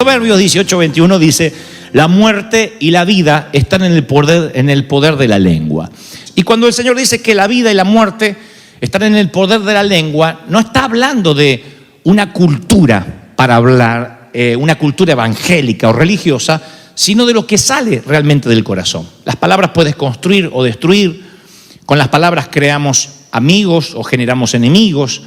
Proverbios 18:21 dice: la muerte y la vida están en el poder de la lengua. Y cuando el Señor dice que la vida y la muerte están en el poder de la lengua, no está hablando de una cultura para hablar, una cultura evangélica o religiosa, sino de lo que sale realmente del corazón. Las palabras puedes construir o destruir. Con las palabras creamos amigos o generamos enemigos.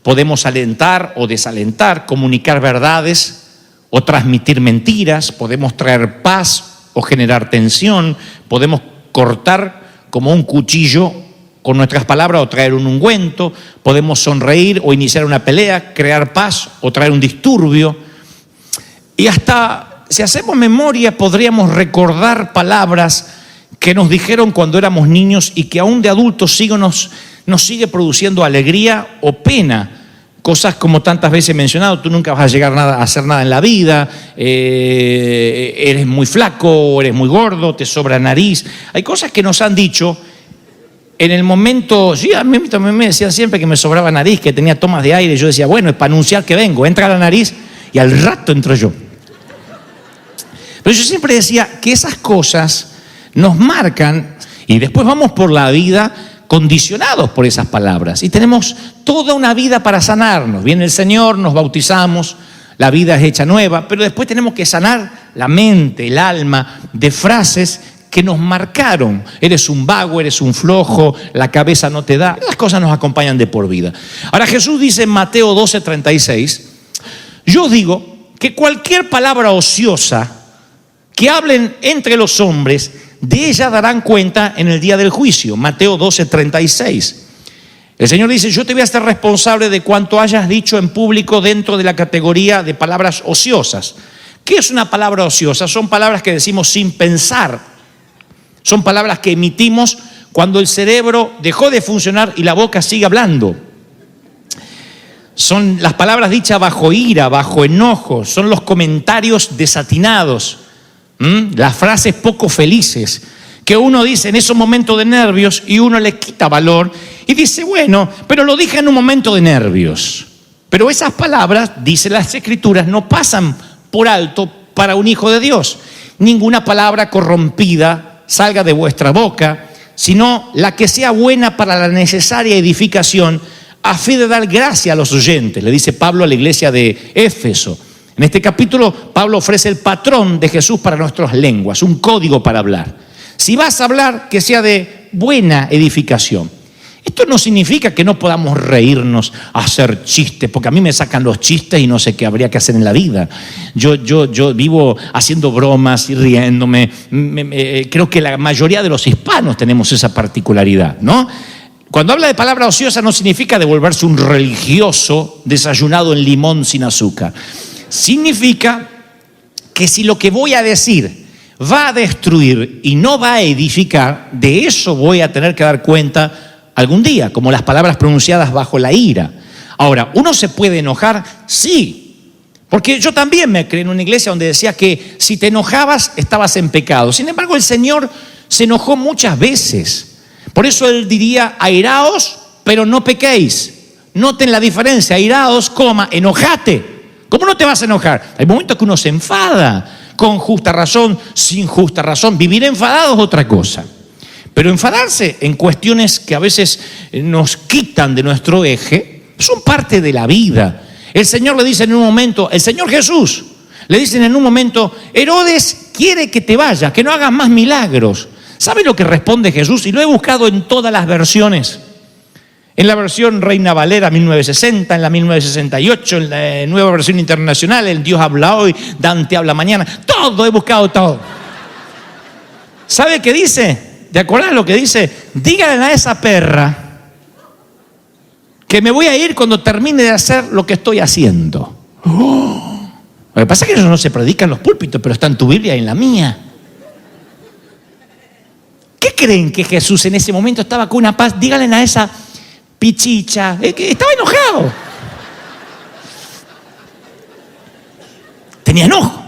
Podemos alentar o desalentar, comunicar verdades o transmitir mentiras. Podemos traer paz o generar tensión. Podemos cortar como un cuchillo con nuestras palabras o traer un ungüento. Podemos sonreír o iniciar una pelea, crear paz o traer un disturbio. Y hasta, si hacemos memoria, podríamos recordar palabras que nos dijeron cuando éramos niños y que aún de adultos nos sigue produciendo alegría o pena. Cosas como tantas veces he mencionado: tú nunca vas a llegar a hacer nada en la vida, eres muy flaco o eres muy gordo, te sobra nariz. Hay cosas que nos han dicho en el momento. Sí, a mí también me decían siempre que me sobraba nariz, que tenía tomas de aire. Yo decía, bueno, es para anunciar que vengo, entra la nariz y al rato entro yo. Pero yo siempre decía que esas cosas nos marcan y después vamos por la vida condicionados por esas palabras. Y tenemos toda una vida para sanarnos. Viene el Señor, nos bautizamos, la vida es hecha nueva, pero después tenemos que sanar la mente, el alma, de frases que nos marcaron. Eres un vago, eres un flojo, la cabeza no te da. Las cosas nos acompañan de por vida. Ahora Jesús dice en Mateo 12:36, yo digo que cualquier palabra ociosa que hablen entre los hombres, de ella darán cuenta en el día del juicio. Mateo 12:36. El Señor dice, yo te voy a hacer responsable de cuanto hayas dicho en público dentro de la categoría de palabras ociosas. ¿Qué es una palabra ociosa? Son palabras que decimos sin pensar. Son palabras que emitimos cuando el cerebro dejó de funcionar y la boca sigue hablando. Son las palabras dichas bajo ira, bajo enojo. Son los comentarios desatinados. Las frases poco felices que uno dice en esos momentos de nervios y uno le quita valor y dice, bueno, pero lo dije en un momento de nervios. Pero esas palabras, dicen las Escrituras, no pasan por alto para un hijo de Dios. Ninguna palabra corrompida salga de vuestra boca, sino la que sea buena para la necesaria edificación, a fin de dar gracia a los oyentes, le dice Pablo a la iglesia de Éfeso. En este capítulo, Pablo ofrece el patrón de Jesús para nuestras lenguas, un código para hablar. Si vas a hablar, que sea de buena edificación. Esto no significa que no podamos reírnos, hacer chistes, porque a mí me sacan los chistes y no sé qué habría que hacer en la vida. Yo vivo haciendo bromas y riéndome. Creo que la mayoría de los hispanos tenemos esa particularidad, ¿no? Cuando habla de palabra ociosa no significa devolverse un religioso desayunado en limón sin azúcar. Significa que si lo que voy a decir va a destruir y no va a edificar, de eso voy a tener que dar cuenta algún día, como las palabras pronunciadas bajo la ira. Ahora, ¿uno se puede enojar? Sí, porque yo también me crié en una iglesia donde decía que si te enojabas estabas en pecado. Sin embargo, el Señor se enojó muchas veces. Por eso Él diría, airaos, pero no pequéis. Noten la diferencia, airaos, enojate. ¿Cómo no te vas a enojar? Hay momentos que uno se enfada, con justa razón, sin justa razón. Vivir enfadado es otra cosa. Pero enfadarse en cuestiones que a veces nos quitan de nuestro eje, son parte de la vida. El Señor le dice en un momento, el Señor Jesús, le dicen en un momento, Herodes quiere que te vayas, que no hagas más milagros. ¿Sabe lo que responde Jesús? Y lo he buscado en todas las versiones. En la versión Reina Valera 1960, en la 1968, en la nueva versión internacional, el Dios habla hoy, Dante habla mañana. Todo, he buscado todo. ¿Sabe qué dice? ¿Te acordás lo que dice? Díganle a esa perra que me voy a ir cuando termine de hacer lo que estoy haciendo. Lo que pasa es que eso no se predica en los púlpitos, pero está en tu Biblia y en la mía. ¿Qué creen que Jesús en ese momento estaba con una paz? Díganle a esa pichicha, que estaba enojado. Tenía enojo.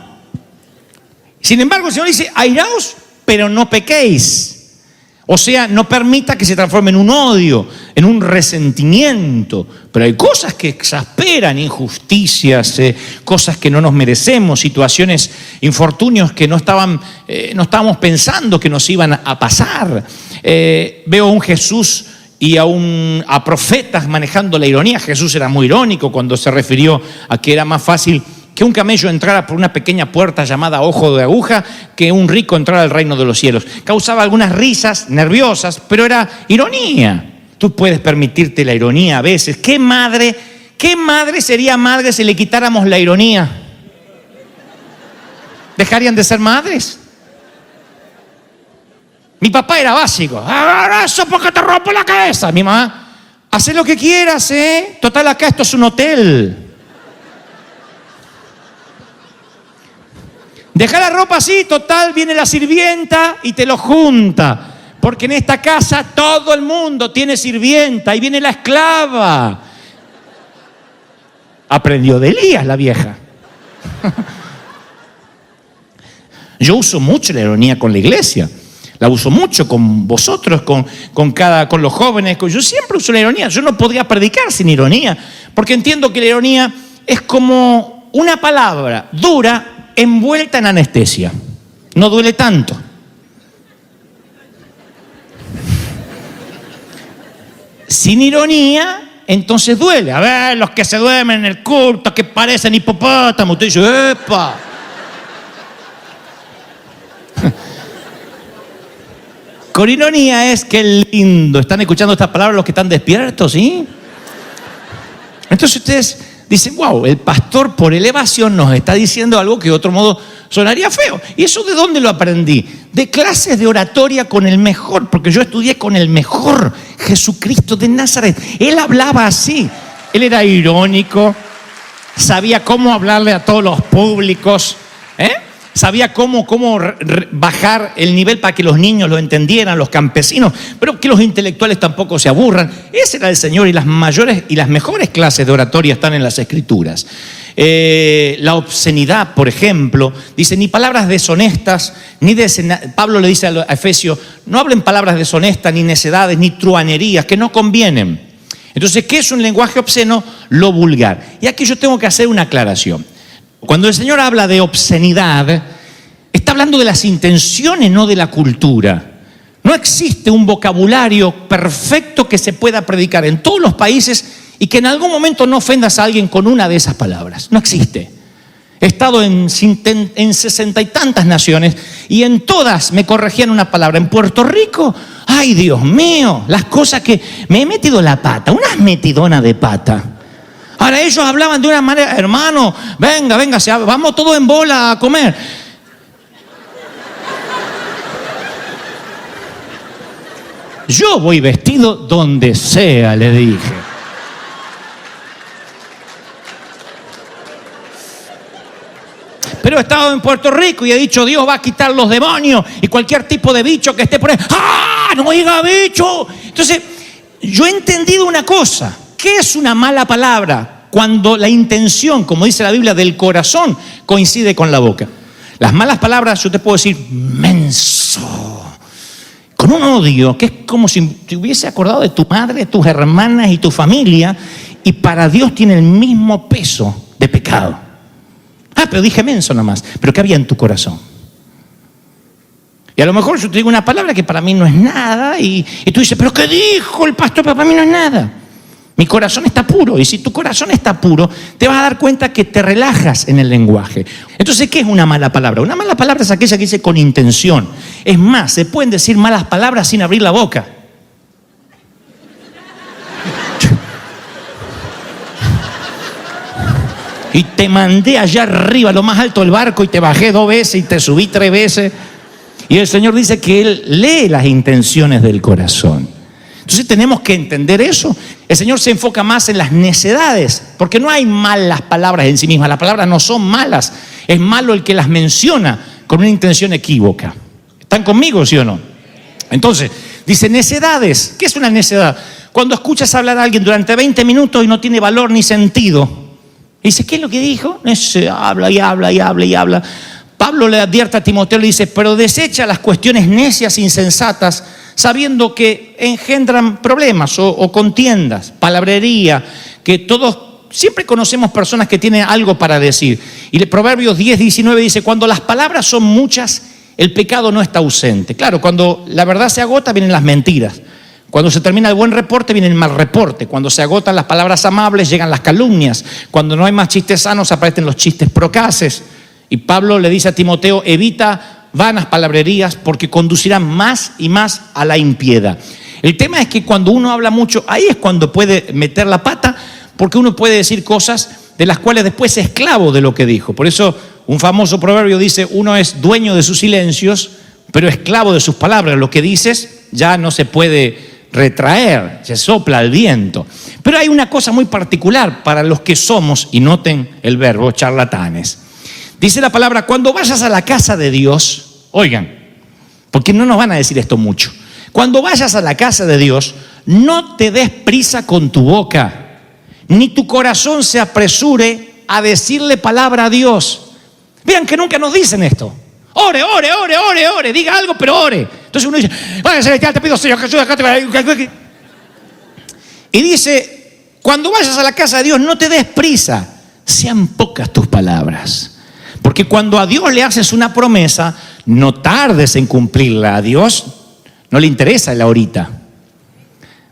Sin embargo, el Señor dice, airaos, pero no pequéis. O sea, no permita que se transforme en un odio, en un resentimiento. Pero hay cosas que exasperan, injusticias, cosas que no nos merecemos, situaciones, infortunios que no estábamos pensando que nos iban a pasar. Veo a un Jesús y a profetas manejando la ironía. Jesús era muy irónico cuando se refirió a que era más fácil que un camello entrara por una pequeña puerta llamada ojo de aguja, que un rico entrara al reino de los cielos. Causaba algunas risas nerviosas, pero era ironía. Tú puedes permitirte la ironía a veces. ¿Qué madre sería madre si le quitáramos la ironía? ¿Dejarían de ser madres? Mi papá era básico. Eso porque te rompo la cabeza. Mi mamá, haz lo que quieras, Total, acá esto es un hotel. Deja la ropa así, total, viene la sirvienta y te lo junta. Porque en esta casa todo el mundo tiene sirvienta y viene la esclava. Aprendió de Elías la vieja. Yo uso mucho la ironía con la iglesia. La uso mucho con vosotros, con los jóvenes. Yo siempre uso la ironía. Yo no podría predicar sin ironía. Porque entiendo que la ironía es como una palabra dura envuelta en anestesia. No duele tanto. Sin ironía, entonces duele. A ver, los que se duermen en el culto, que parecen hipopótamos. Usted dice, ¡epa! Con ironía es que lindo. ¿Están escuchando estas palabras los que están despiertos, sí? Entonces ustedes dicen, wow, el pastor por elevación nos está diciendo algo que de otro modo sonaría feo. ¿Y eso de dónde lo aprendí? De clases de oratoria con el mejor, porque yo estudié con el mejor, Jesucristo de Nazaret. Él hablaba así, él era irónico, sabía cómo hablarle a todos los públicos, sabía cómo bajar el nivel para que los niños lo entendieran, los campesinos, pero que los intelectuales tampoco se aburran. Ese era el Señor, y las mayores y las mejores clases de oratoria están en las Escrituras. La obscenidad, por ejemplo, dice, ni palabras deshonestas, Pablo le dice a Efesios, no hablen palabras deshonestas, ni necedades, ni truanerías, que no convienen. Entonces, ¿qué es un lenguaje obsceno? Lo vulgar. Y aquí yo tengo que hacer una aclaración. Cuando el Señor habla de obscenidad, está hablando de las intenciones, no de la cultura. No existe un vocabulario perfecto que se pueda predicar en todos los países y que en algún momento no ofendas a alguien con una de esas palabras. No existe. He estado en 60 y tantas naciones y en todas me corregían una palabra. En Puerto Rico, ay Dios mío, las cosas que me he metido la pata, una metidona de pata. Ahora ellos hablaban de una manera, hermano, venga, vamos todos en bola a comer. Yo voy vestido donde sea, le dije. Pero he estado en Puerto Rico y he dicho, Dios va a quitar los demonios y cualquier tipo de bicho que esté por ahí. ¡Ah! ¡No diga bicho! Entonces, yo he entendido una cosa. ¿Qué es una mala palabra? Cuando la intención, como dice la Biblia, del corazón coincide con la boca. Las malas palabras, yo te puedo decir, menso, con un odio que es como si te hubiese acordado de tu madre, tus hermanas y tu familia, y para Dios tiene el mismo peso de pecado. Pero dije menso nomás, pero ¿qué había en tu corazón? Y a lo mejor yo te digo una palabra que para mí no es nada, y tú dices, ¿pero qué dijo el pastor? Pero para mí no es nada. Mi corazón está puro, y si tu corazón está puro, te vas a dar cuenta que te relajas en el lenguaje. Entonces, ¿qué es una mala palabra? Una mala palabra es aquella que dice con intención. Es más, se pueden decir malas palabras sin abrir la boca. Y te mandé allá arriba, lo más alto del barco, y te bajé 2 veces y te subí 3 veces. Y el Señor dice que Él lee las intenciones del corazón. Entonces tenemos que entender eso. El Señor se enfoca más en las necedades, porque no hay malas palabras en sí mismas. Las palabras no son malas. Es malo el que las menciona con una intención equívoca. ¿Están conmigo, sí o no? Entonces, dice necedades. ¿Qué es una necedad? Cuando escuchas hablar a alguien durante 20 minutos y no tiene valor ni sentido. Y dice, ¿qué es lo que dijo? Habla y habla y habla y habla. Pablo le advierte a Timoteo, le dice, pero desecha las cuestiones necias, insensatas, sabiendo que engendran problemas o contiendas, palabrería, que todos siempre conocemos personas que tienen algo para decir. Y el Proverbios 10:19 dice, cuando las palabras son muchas, el pecado no está ausente. Claro, cuando la verdad se agota, vienen las mentiras. Cuando se termina el buen reporte, viene el mal reporte. Cuando se agotan las palabras amables, llegan las calumnias. Cuando no hay más chistes sanos, aparecen los chistes procaces. Y Pablo le dice a Timoteo, evita vanas palabrerías porque conducirán más y más a la impiedad. El tema es que cuando uno habla mucho, ahí es cuando puede meter la pata, porque uno puede decir cosas de las cuales después es esclavo de lo que dijo. Por eso un famoso proverbio dice, uno es dueño de sus silencios, pero esclavo de sus palabras. Lo que dices ya no se puede retraer, se sopla al viento. Pero hay una cosa muy particular para los que somos, y noten el verbo, charlatanes. Dice la palabra, cuando vayas a la casa de Dios, oigan, porque no nos van a decir esto mucho. Cuando vayas a la casa de Dios, no te des prisa con tu boca, ni tu corazón se apresure a decirle palabra a Dios. Vean que nunca nos dicen esto. Ore, ore, ore, ore, ore, diga algo, pero ore. Entonces uno dice, Padre Celestial, te pido, Señor Jesús, y dice, cuando vayas a la casa de Dios, no te des prisa, sean pocas tus palabras. Porque cuando a Dios le haces una promesa, no tardes en cumplirla. A Dios no le interesa el ahorita.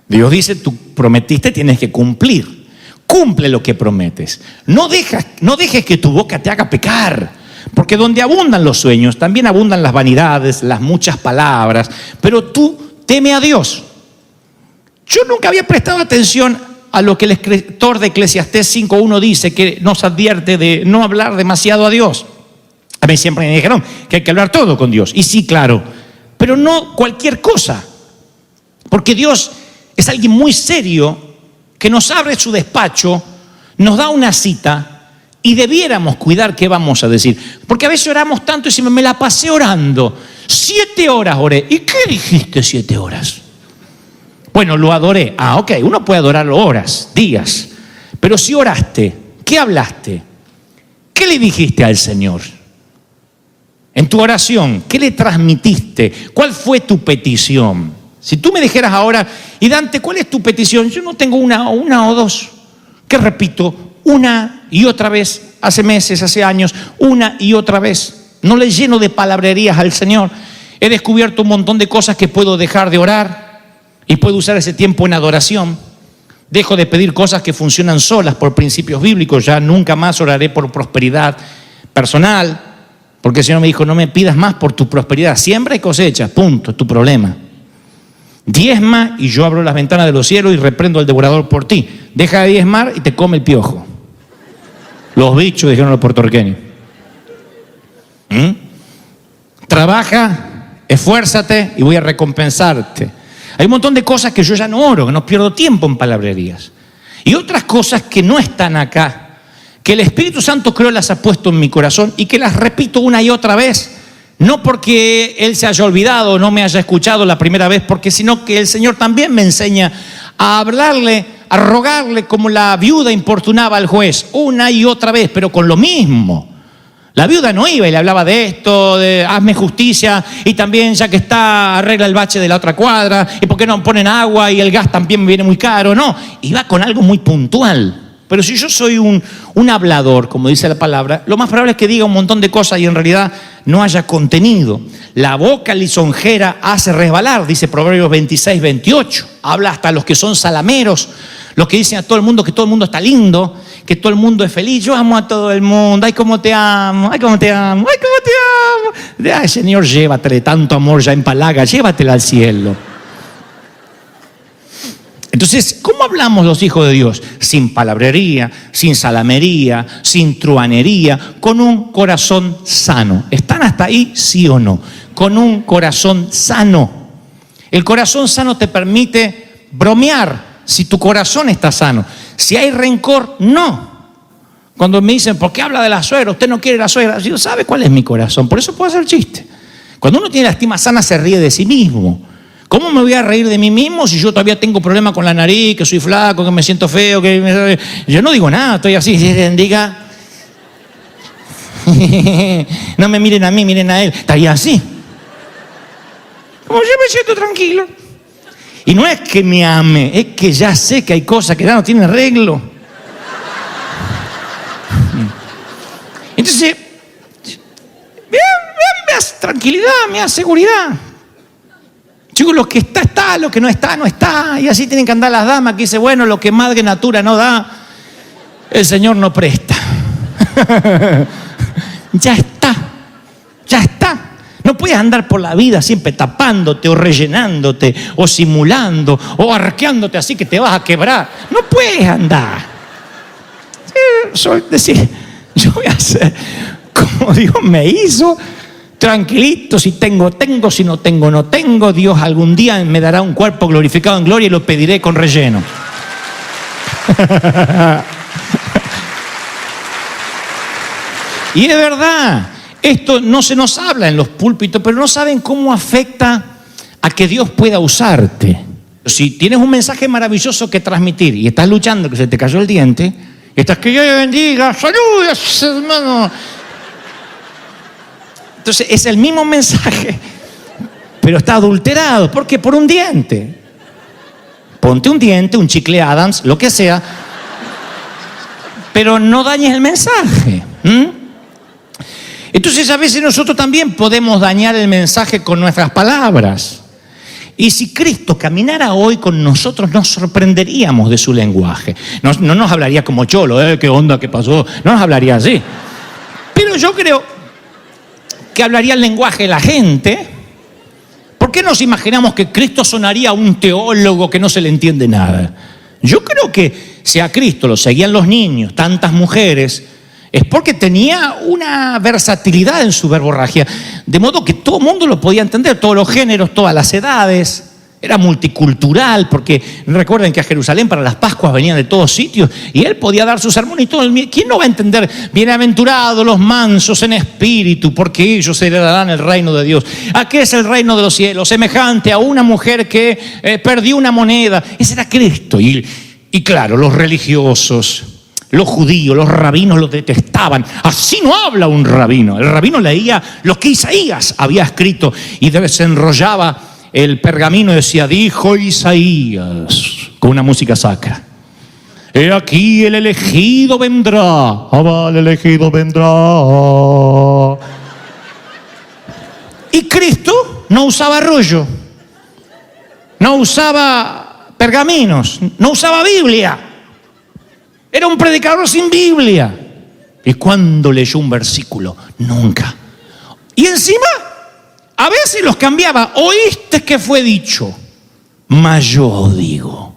Dios dice, tú prometiste, tienes que cumplir. Cumple lo que prometes. No dejes que tu boca te haga pecar. Porque donde abundan los sueños, también abundan las vanidades, las muchas palabras. Pero tú teme a Dios. Yo nunca había prestado atención a lo que el escritor de Eclesiastés 5:1 dice, que nos advierte de no hablar demasiado a Dios. A mí siempre me dijeron que hay que hablar todo con Dios. Y sí, claro, pero no cualquier cosa. Porque Dios es alguien muy serio que nos abre su despacho, nos da una cita y debiéramos cuidar qué vamos a decir. Porque a veces oramos tanto y decimos, me la pasé orando. 7 horas oré. ¿Y qué dijiste 7 horas? Bueno, lo adoré. Ah, ok, uno puede adorarlo horas, días. Pero si oraste, ¿qué hablaste? ¿Qué le dijiste al Señor? En tu oración, ¿qué le transmitiste? ¿Cuál fue tu petición? Si tú me dijeras ahora, y Dante, ¿cuál es tu petición? Yo no tengo una o dos. ¿Qué repito? Una y otra vez, hace meses, hace años, una y otra vez. No le lleno de palabrerías al Señor. He descubierto un montón de cosas que puedo dejar de orar y puedo usar ese tiempo en adoración. Dejo de pedir cosas que funcionan solas por principios bíblicos. Ya nunca más oraré por prosperidad personal, porque el Señor me dijo, no me pidas más por tu prosperidad. Siembra y cosecha, punto, es tu problema. Diezma y yo abro las ventanas de los cielos y reprendo al devorador por ti. Deja de diezmar y te come el piojo. Los bichos, dijeron los puertorriqueños. Trabaja, esfuérzate y voy a recompensarte. Hay un montón de cosas que yo ya no oro, que no pierdo tiempo en palabrerías. Y otras cosas que no están acá, que el Espíritu Santo creo las ha puesto en mi corazón y que las repito una y otra vez. No porque Él se haya olvidado o no me haya escuchado la primera vez, porque sino que el Señor también me enseña a hablarle, a rogarle como la viuda importunaba al juez, una y otra vez, pero con lo mismo. La viuda no iba y le hablaba de esto, de hazme justicia, y también ya que está, arregla el bache de la otra cuadra, y por qué no ponen agua y el gas también me viene muy caro. No, iba con algo muy puntual. Pero si yo soy un hablador, como dice la palabra, lo más probable es que diga un montón de cosas y en realidad no haya contenido. La boca lisonjera hace resbalar, dice Proverbios 26:28. Habla hasta los que son salameros, los que dicen a todo el mundo que todo el mundo está lindo, que todo el mundo es feliz. Yo amo a todo el mundo, ay cómo te amo, ay cómo te amo, ay cómo te amo. Ay Señor, llévatele tanto amor ya en palaga, llévatela al cielo. Entonces, ¿cómo hablamos los hijos de Dios? Sin palabrería, sin salamería, sin truanería, con un corazón sano. ¿Están hasta ahí, sí o no? Con un corazón sano. El corazón sano te permite bromear si tu corazón está sano. Si hay rencor, no. Cuando me dicen, ¿por qué habla de la suegra? Usted no quiere la suegra. Yo, ¿sabe cuál es mi corazón? Por eso puedo hacer chiste. Cuando uno tiene la estima sana, se ríe de sí mismo. ¿Cómo me voy a reír de mí mismo si yo todavía tengo problemas con la nariz, que soy flaco, que me siento feo? Yo no digo nada, estoy así, diga. No me miren a mí, miren a él. Estaría así. Como yo me siento tranquilo. Y no es que me ame, es que ya sé que hay cosas que ya no tienen arreglo. Entonces, me da tranquilidad, me da seguridad. Chicos, lo que está, está, lo que no está, no está. Y así tienen que andar las damas que dicen, bueno, lo que madre natura no da, el Señor no presta. Ya está, ya está. No puedes andar por la vida siempre tapándote o rellenándote o simulando o arqueándote así que te vas a quebrar. No puedes andar. Decir, yo voy a hacer como Dios me hizo, tranquilito, si tengo, tengo, si no tengo, no tengo. Dios algún día me dará un cuerpo glorificado en gloria y lo pediré con relleno. Y es verdad, esto no se nos habla en los púlpitos, pero no saben cómo afecta a que Dios pueda usarte. Si tienes un mensaje maravilloso que transmitir y estás luchando que se te cayó el diente, y estás que Dios te bendiga, saludos, hermano. Entonces es el mismo mensaje, pero está adulterado. ¿Por qué? Por un diente. Ponte un diente, un chicle Adams, lo que sea, pero no dañes el mensaje. Entonces a veces nosotros también podemos dañar el mensaje con nuestras palabras. Y si Cristo caminara hoy con nosotros, nos sorprenderíamos de su lenguaje. No nos hablaría como cholo, ¿qué onda, qué pasó? No nos hablaría así. Pero yo creo que hablaría el lenguaje de la gente. ¿Por qué nos imaginamos que Cristo sonaría a un teólogo que no se le entiende nada? Yo creo que si a Cristo lo seguían los niños, tantas mujeres, es porque tenía una versatilidad en su verborragia, de modo que todo el mundo lo podía entender, todos los géneros, todas las edades. Era multicultural, porque recuerden que a Jerusalén para las Pascuas venían de todos sitios y él podía dar su sermón y todo. ¿Quién no va a entender? Bienaventurados los mansos en espíritu, porque ellos heredarán el reino de Dios. ¿A qué es el reino de los cielos? Semejante a una mujer que perdió una moneda. Ese era Cristo. Y claro, los religiosos, los judíos, los rabinos lo detestaban. Así no habla un rabino. El rabino leía lo que Isaías había escrito y desenrollaba el pergamino y decía, dijo Isaías, con una música sacra. He aquí el elegido vendrá. El elegido vendrá. Y Cristo no usaba rollo, no usaba pergaminos, no usaba Biblia. Era un predicador sin Biblia. ¿Y cuándo leyó un versículo? Nunca. Y encima, a veces los cambiaba. ¿Oíste que fue dicho? Mas yo digo.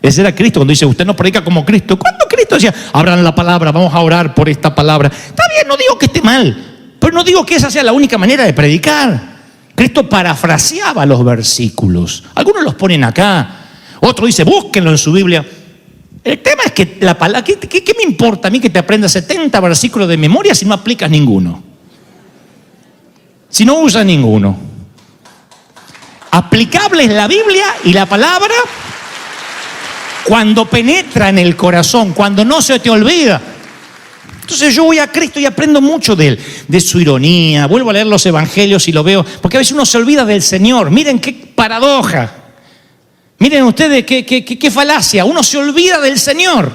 Ese era Cristo cuando dice, usted no predica como Cristo. ¿Cuándo Cristo decía, abran la palabra, vamos a orar por esta palabra? Está bien, no digo que esté mal, pero no digo que esa sea la única manera de predicar. Cristo parafraseaba los versículos. Algunos los ponen acá, otro dice, búsquenlo en su Biblia. El tema es que la palabra, ¿qué me importa a mí que te aprendas 70 versículos de memoria si no aplicas ninguno? Si no usas ninguno. Aplicable es la Biblia y la palabra cuando penetra en el corazón, cuando no se te olvida. Entonces yo voy a Cristo y aprendo mucho de él, de su ironía. Vuelvo a leer los evangelios y lo veo, porque a veces uno se olvida del Señor. Miren qué paradoja. Miren ustedes qué falacia. Uno se olvida del Señor.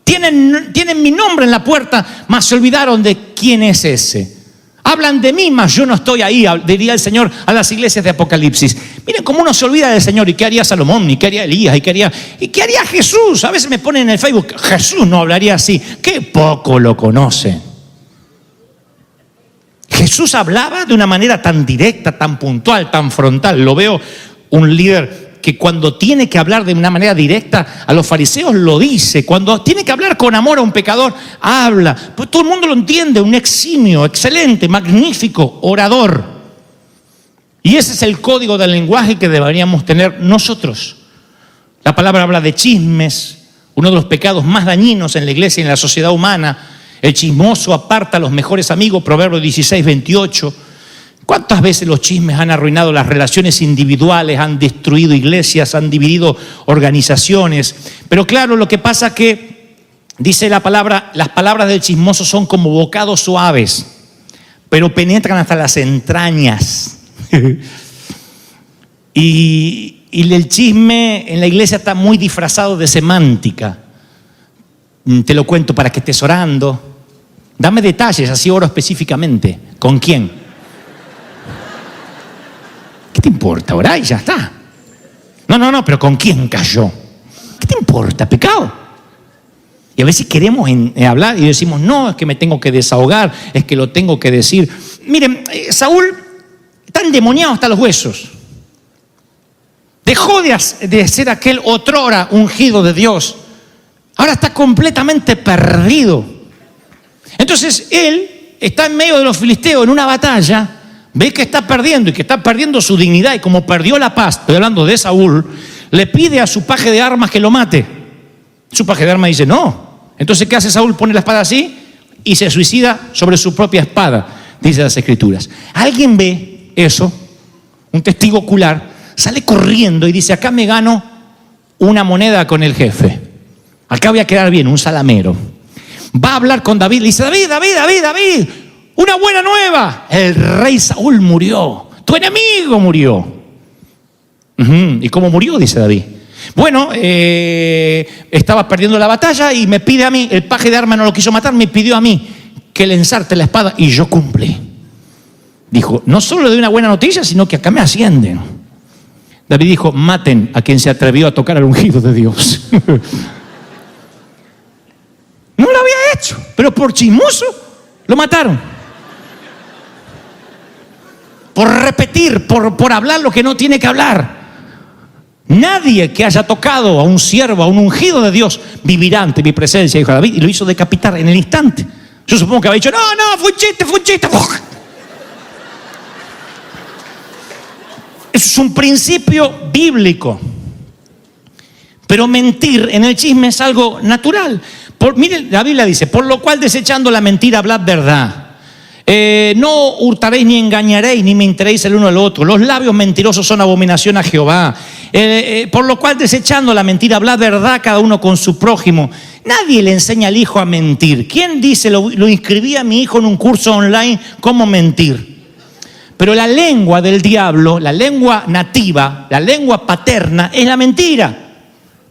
Tienen mi nombre en la puerta, mas se olvidaron de quién es ese. Hablan de mí, mas yo no estoy ahí, diría el Señor a las iglesias de Apocalipsis. Miren cómo uno se olvida del Señor. ¿Y qué haría Salomón? ¿Y qué haría Elías? ¿Y qué haría Jesús? A veces me ponen en el Facebook, Jesús no hablaría así. Qué poco lo conocen. Jesús hablaba de una manera tan directa, tan puntual, tan frontal. Lo veo un líder que cuando tiene que hablar de una manera directa a los fariseos lo dice. Cuando tiene que hablar con amor a un pecador, habla. Pues todo el mundo lo entiende. Un eximio, excelente, magnífico orador. Y ese es el código del lenguaje que deberíamos tener nosotros. La palabra habla de chismes, uno de los pecados más dañinos en la iglesia y en la sociedad humana. El chismoso aparta a los mejores amigos, Proverbios 16:28. ¿Cuántas veces los chismes han arruinado las relaciones individuales, han destruido iglesias, han dividido organizaciones? Pero claro, lo que pasa es que, dice la palabra, las palabras del chismoso son como bocados suaves, pero penetran hasta las entrañas. Y el chisme en la iglesia está muy disfrazado de semántica. Te lo cuento para que estés orando. Dame detalles, así oro específicamente. ¿Con quién? ¿Qué te importa? Orá y ya está. No, pero ¿con quién cayó? ¿Qué te importa? ¿Pecado? Y a veces queremos hablar y decimos, no, es que me tengo que desahogar, es que lo tengo que decir. Miren, Saúl está endemoniado hasta los huesos. Dejó de ser aquel otrora ungido de Dios. Ahora está completamente perdido. Entonces él está en medio de los filisteos en una batalla, ve que está perdiendo y que está perdiendo su dignidad, y como perdió la paz, estoy hablando de Saúl, le pide a su paje de armas que lo mate. Su paje de armas dice no. Entonces ¿qué hace Saúl? Pone la espada así y se suicida sobre su propia espada, dice las Escrituras. Alguien ve eso, un testigo ocular, sale corriendo y dice, acá me gano una moneda con el jefe, acá voy a quedar bien, un salamero. Va a hablar con David, le dice, David, una buena nueva, el rey Saúl murió, tu enemigo murió. ¿Y cómo murió? Dice David. Bueno, estaba perdiendo la batalla y me pide a mí, el paje de armas no lo quiso matar, me pidió a mí que le ensarte la espada y yo cumplí. Dijo, no solo le doy una buena noticia, sino que acá me ascienden. David dijo, maten a quien se atrevió a tocar al ungido de Dios. No lo había hecho, pero por chismoso lo mataron. Por repetir, por hablar lo que no tiene que hablar. Nadie que haya tocado a un siervo, a un ungido de Dios, vivirá ante mi presencia, dijo David, y lo hizo decapitar en el instante. Yo supongo que había dicho, no, fue un chiste. Eso es un principio bíblico. Pero mentir en el chisme es algo natural. Miren, la Biblia dice, por lo cual desechando la mentira, hablad verdad. No hurtaréis ni engañaréis ni mentiréis el uno al otro. Los labios mentirosos son abominación a Jehová. Por lo cual desechando la mentira, hablad verdad cada uno con su prójimo. Nadie le enseña al hijo a mentir. ¿Quién dice, lo inscribí a mi hijo en un curso online, cómo mentir? Pero la lengua del diablo, la lengua nativa, la lengua paterna es la mentira.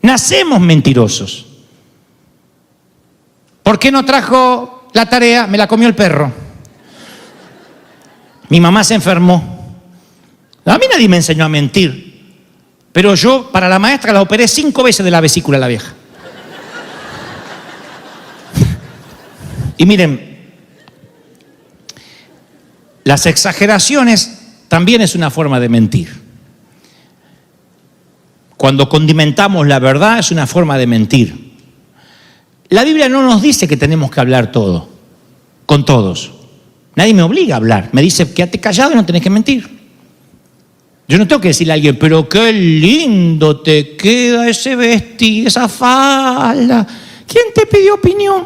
Nacemos mentirosos. ¿Por qué no trajo la tarea? Me la comió el perro. Mi mamá se enfermó. A mí nadie me enseñó a mentir. Pero yo, para la maestra, la operé 5 veces de la vesícula a la vieja. Y miren, las exageraciones también es una forma de mentir. Cuando condimentamos la verdad es una forma de mentir. La Biblia no nos dice que tenemos que hablar todo, con todos. Nadie me obliga a hablar. Me dice, quédate callado y no tenés que mentir. Yo no tengo que decirle a alguien, pero qué lindo te queda ese vestido, esa falda. ¿Quién te pidió opinión?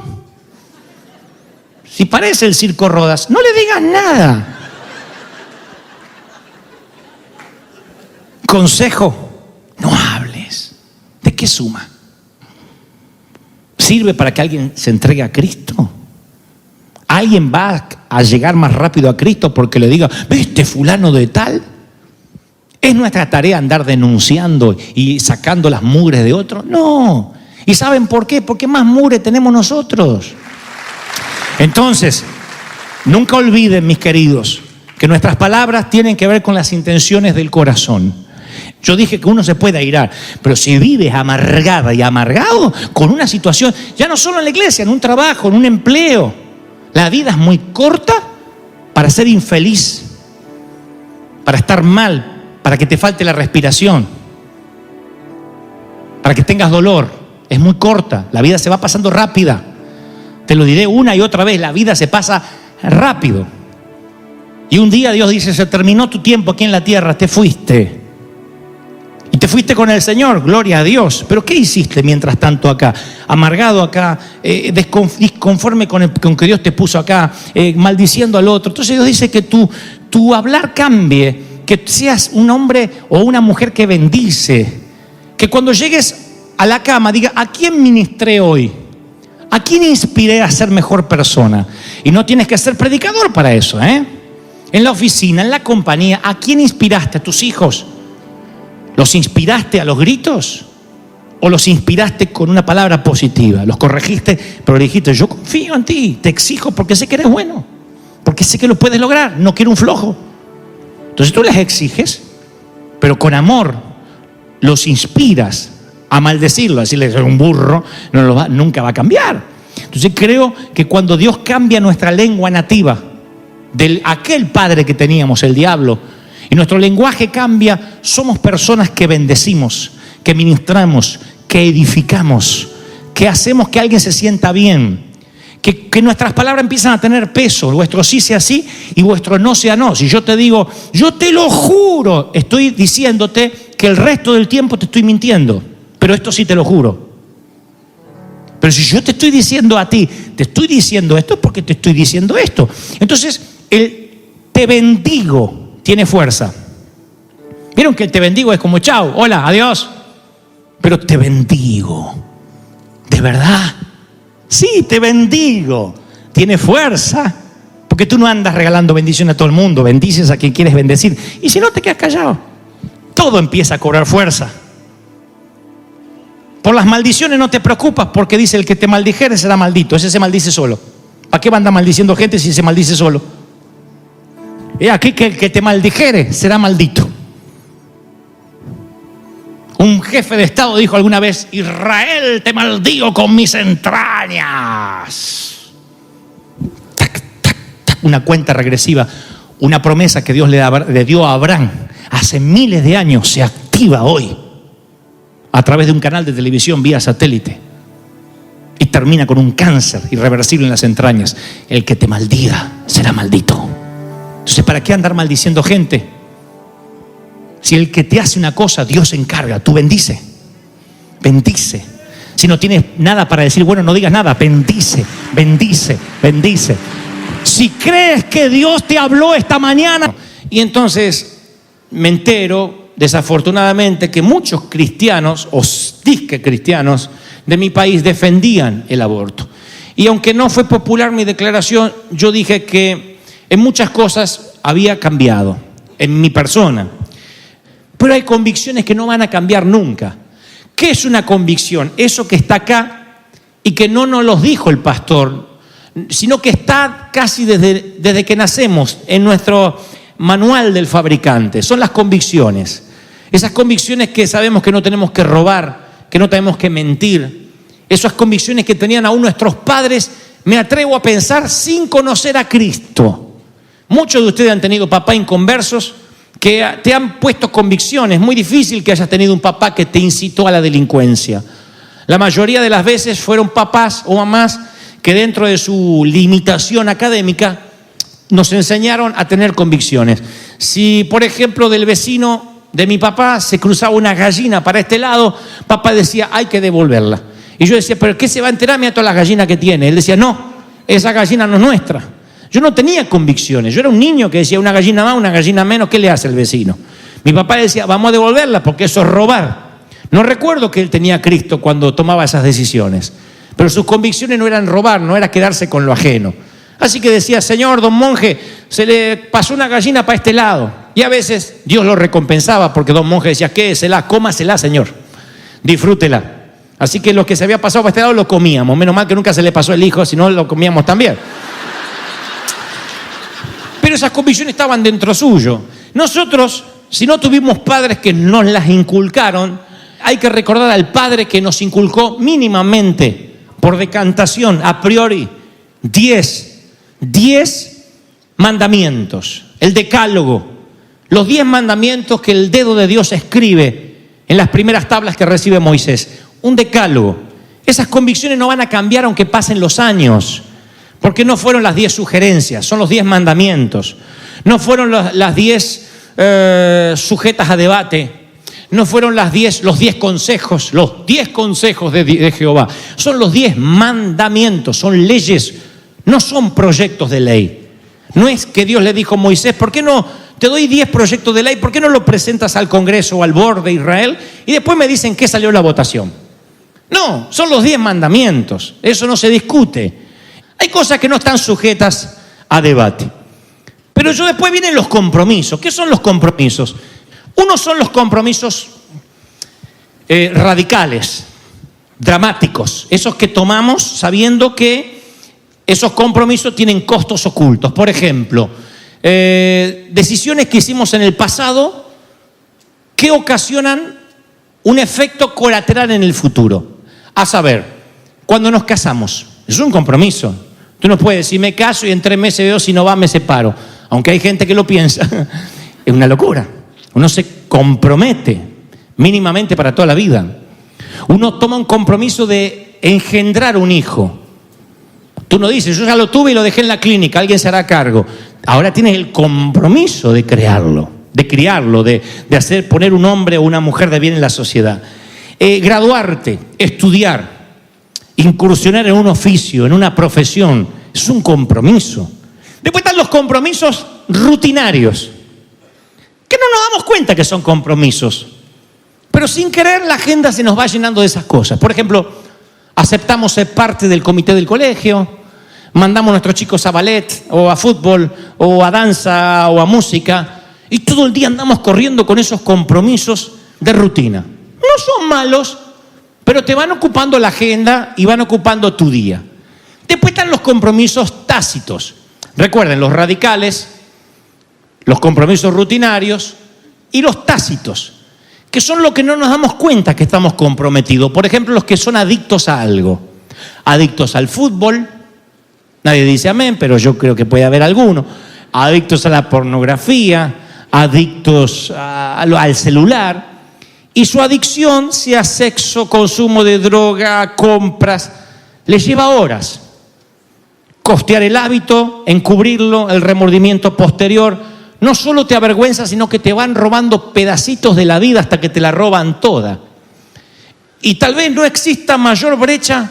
Si parece el circo Rodas, no le digas nada. Consejo, no hables. ¿De qué suma? ¿Sirve para que alguien se entregue a Cristo? ¿Alguien va a llegar más rápido a Cristo porque le diga, ¿viste fulano de tal? ¿Es nuestra tarea andar denunciando y sacando las mugres de otros? No. ¿Y saben por qué? Porque más mugre tenemos nosotros. Entonces, nunca olviden, mis queridos, que nuestras palabras tienen que ver con las intenciones del corazón. Yo dije que uno se puede airar, pero si vives amargada y amargado con una situación, ya no solo en la iglesia, en un trabajo, en un empleo, la vida es muy corta para ser infeliz, para estar mal, para que te falte la respiración, para que tengas dolor. Es muy corta, la vida se va pasando rápida. Te lo diré una y otra vez, la vida se pasa rápido. Y un día Dios dice, se terminó tu tiempo aquí en la tierra, te fuiste. Y te fuiste con el Señor, gloria a Dios. Pero ¿qué hiciste mientras tanto acá? Amargado acá, disconforme con que Dios te puso acá, maldiciendo al otro. Entonces Dios dice que tu hablar cambie, que seas un hombre o una mujer que bendice. Que cuando llegues a la cama diga, ¿a quién ministré hoy? ¿A quién inspiré a ser mejor persona? Y no tienes que ser predicador para eso, en la oficina, en la compañía, ¿a quién inspiraste? ¿A tus hijos? ¿Los inspiraste a los gritos? ¿O los inspiraste con una palabra positiva? ¿Los corregiste, pero le dijiste, yo confío en ti, te exijo porque sé que eres bueno, porque sé que lo puedes lograr, no quiero un flojo? Entonces tú les exiges, pero con amor los inspiras a maldecirlo, a decirles un burro, nunca va a cambiar. Entonces creo que cuando Dios cambia nuestra lengua nativa, de aquel padre que teníamos, el diablo, y nuestro lenguaje cambia, somos personas que bendecimos, que ministramos, que edificamos, que hacemos que alguien se sienta bien, que nuestras palabras empiezan a tener peso, vuestro sí sea sí y vuestro no sea no. Si yo te digo, yo te lo juro, estoy diciéndote que el resto del tiempo te estoy mintiendo, pero esto sí te lo juro. Pero si yo te estoy diciendo a ti, te estoy diciendo esto porque te estoy diciendo esto. Entonces, el te bendigo tiene fuerza. ¿Vieron que el te bendigo es como chao, hola, adiós? Pero te bendigo, ¿de verdad? Sí, te bendigo. Tiene fuerza, porque tú no andas regalando bendición a todo el mundo, bendices a quien quieres bendecir. Y si no, te quedas callado. Todo empieza a cobrar fuerza. Por las maldiciones no te preocupas, porque dice el que te maldijere será maldito. Ese se maldice solo. ¿Para qué va a andar maldiciendo gente si se maldice solo? Y aquí que el que te maldijere será maldito. Un jefe de Estado dijo alguna vez, Israel, te maldigo con mis entrañas. Tac, tac, tac, una cuenta regresiva, una promesa que Dios le dio a Abraham hace miles de años, se activa hoy a través de un canal de televisión vía satélite y termina con un cáncer irreversible en las entrañas. El que te maldiga será maldito. Entonces, ¿para qué andar maldiciendo gente? Si el que te hace una cosa, Dios se encarga. Tú bendice. Bendice. Si no tienes nada para decir, bueno, no digas nada. Bendice, bendice, bendice. Si crees que Dios te habló esta mañana. Y entonces me entero, desafortunadamente, que muchos cristianos, o disque cristianos, de mi país defendían el aborto. Y aunque no fue popular mi declaración, yo dije que en muchas cosas había cambiado, en mi persona. Pero hay convicciones que no van a cambiar nunca. ¿Qué es una convicción? Eso que está acá y que no nos los dijo el pastor, sino que está casi desde que nacemos en nuestro manual del fabricante. Son las convicciones. Esas convicciones que sabemos que no tenemos que robar, que no tenemos que mentir. Esas convicciones que tenían aún nuestros padres, me atrevo a pensar, sin conocer a Cristo. Muchos de ustedes han tenido papás inconversos que te han puesto convicciones. Muy difícil que hayas tenido un papá que te incitó a la delincuencia. La mayoría de las veces fueron papás o mamás que dentro de su limitación académica nos enseñaron a tener convicciones. Si, por ejemplo, del vecino de mi papá se cruzaba una gallina para este lado, papá decía, hay que devolverla. Y yo decía, ¿pero qué se va a enterar? Mira todas las gallinas que tiene. Él decía, no, esa gallina no es nuestra. Yo no tenía convicciones. Yo era un niño que decía, una gallina más, una gallina menos, ¿qué le hace el vecino? Mi papá decía, vamos a devolverla porque eso es robar. No recuerdo que él tenía a Cristo cuando tomaba esas decisiones. Pero sus convicciones no eran robar, no era quedarse con lo ajeno. Así que decía, señor, don monje, se le pasó una gallina para este lado. Y a veces Dios lo recompensaba porque don monje decía, quédesela, cómasela, señor, disfrútela. Así que los que se había pasado para este lado lo comíamos. Menos mal que nunca se le pasó el hijo, si no lo comíamos también. Pero esas convicciones estaban dentro suyo. Nosotros, si no tuvimos padres que nos las inculcaron, hay que recordar al padre que nos inculcó mínimamente, por decantación, a priori, 10 mandamientos, el decálogo, los 10 mandamientos que el dedo de Dios escribe en las primeras tablas que recibe Moisés, un decálogo. Esas convicciones no van a cambiar aunque pasen los años, porque no fueron las 10 sugerencias, son los 10 mandamientos, no fueron las 10 sujetas a debate, no fueron los 10 consejos, los 10 consejos de Jehová, son los 10 mandamientos, son leyes. No son proyectos de ley. No es que Dios le dijo a Moisés, ¿por qué no te doy 10 proyectos de ley? ¿Por qué no lo presentas al Congreso o al board de Israel? Y después me dicen que salió la votación. No, son los 10 mandamientos. Eso no se discute. Hay cosas que no están sujetas a debate. Pero después vienen los compromisos. ¿Qué son los compromisos? Uno son los compromisos radicales, dramáticos, esos que tomamos sabiendo que esos compromisos tienen costos ocultos. Por ejemplo, decisiones que hicimos en el pasado que ocasionan un efecto colateral en el futuro. A saber, cuando nos casamos, es un compromiso. Tú no puedes decir, me caso y en 3 meses veo si no va, me separo. Aunque hay gente que lo piensa, es una locura. Uno se compromete mínimamente para toda la vida. Uno toma un compromiso de engendrar un hijo. Tú no dices, yo ya lo tuve y lo dejé en la clínica, alguien se hará cargo. Ahora tienes el compromiso de crearlo, de criarlo, de hacer poner un hombre o una mujer de bien en la sociedad. Graduarte, estudiar, incursionar en un oficio, en una profesión, es un compromiso. Después están los compromisos rutinarios, que no nos damos cuenta que son compromisos, pero sin querer la agenda se nos va llenando de esas cosas. Por ejemplo, aceptamos ser parte del comité del colegio, mandamos a nuestros chicos a ballet, o a fútbol, o a danza, o a música, y todo el día andamos corriendo con esos compromisos de rutina. No son malos, pero te van ocupando la agenda y van ocupando tu día. Después están los compromisos tácitos. Recuerden, los radicales, los compromisos rutinarios y los tácitos, que son los que no nos damos cuenta que estamos comprometidos. Por ejemplo, los que son adictos a algo. Adictos al fútbol, nadie dice amén, pero yo creo que puede haber alguno. Adictos a la pornografía, adictos al celular. Y su adicción, sea sexo, consumo de droga, compras, les lleva horas. Costear el hábito, encubrirlo, el remordimiento posterior, no solo te avergüenza, sino que te van robando pedacitos de la vida hasta que te la roban toda. Y tal vez no exista mayor brecha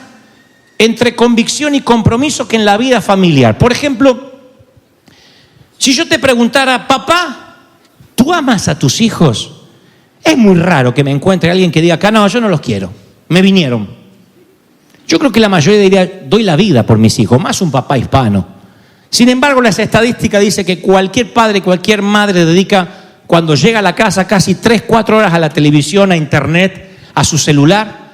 entre convicción y compromiso que en la vida familiar. Por ejemplo, si yo te preguntara, papá, ¿tú amas a tus hijos? Es muy raro que me encuentre alguien que diga, no, yo no los quiero, me vinieron. Yo creo que la mayoría diría, doy la vida por mis hijos, más un papá hispano. Sin embargo, las estadísticas dicen que cualquier padre, cualquier madre dedica, cuando llega a la casa, casi 3-4 horas a la televisión, a internet, a su celular,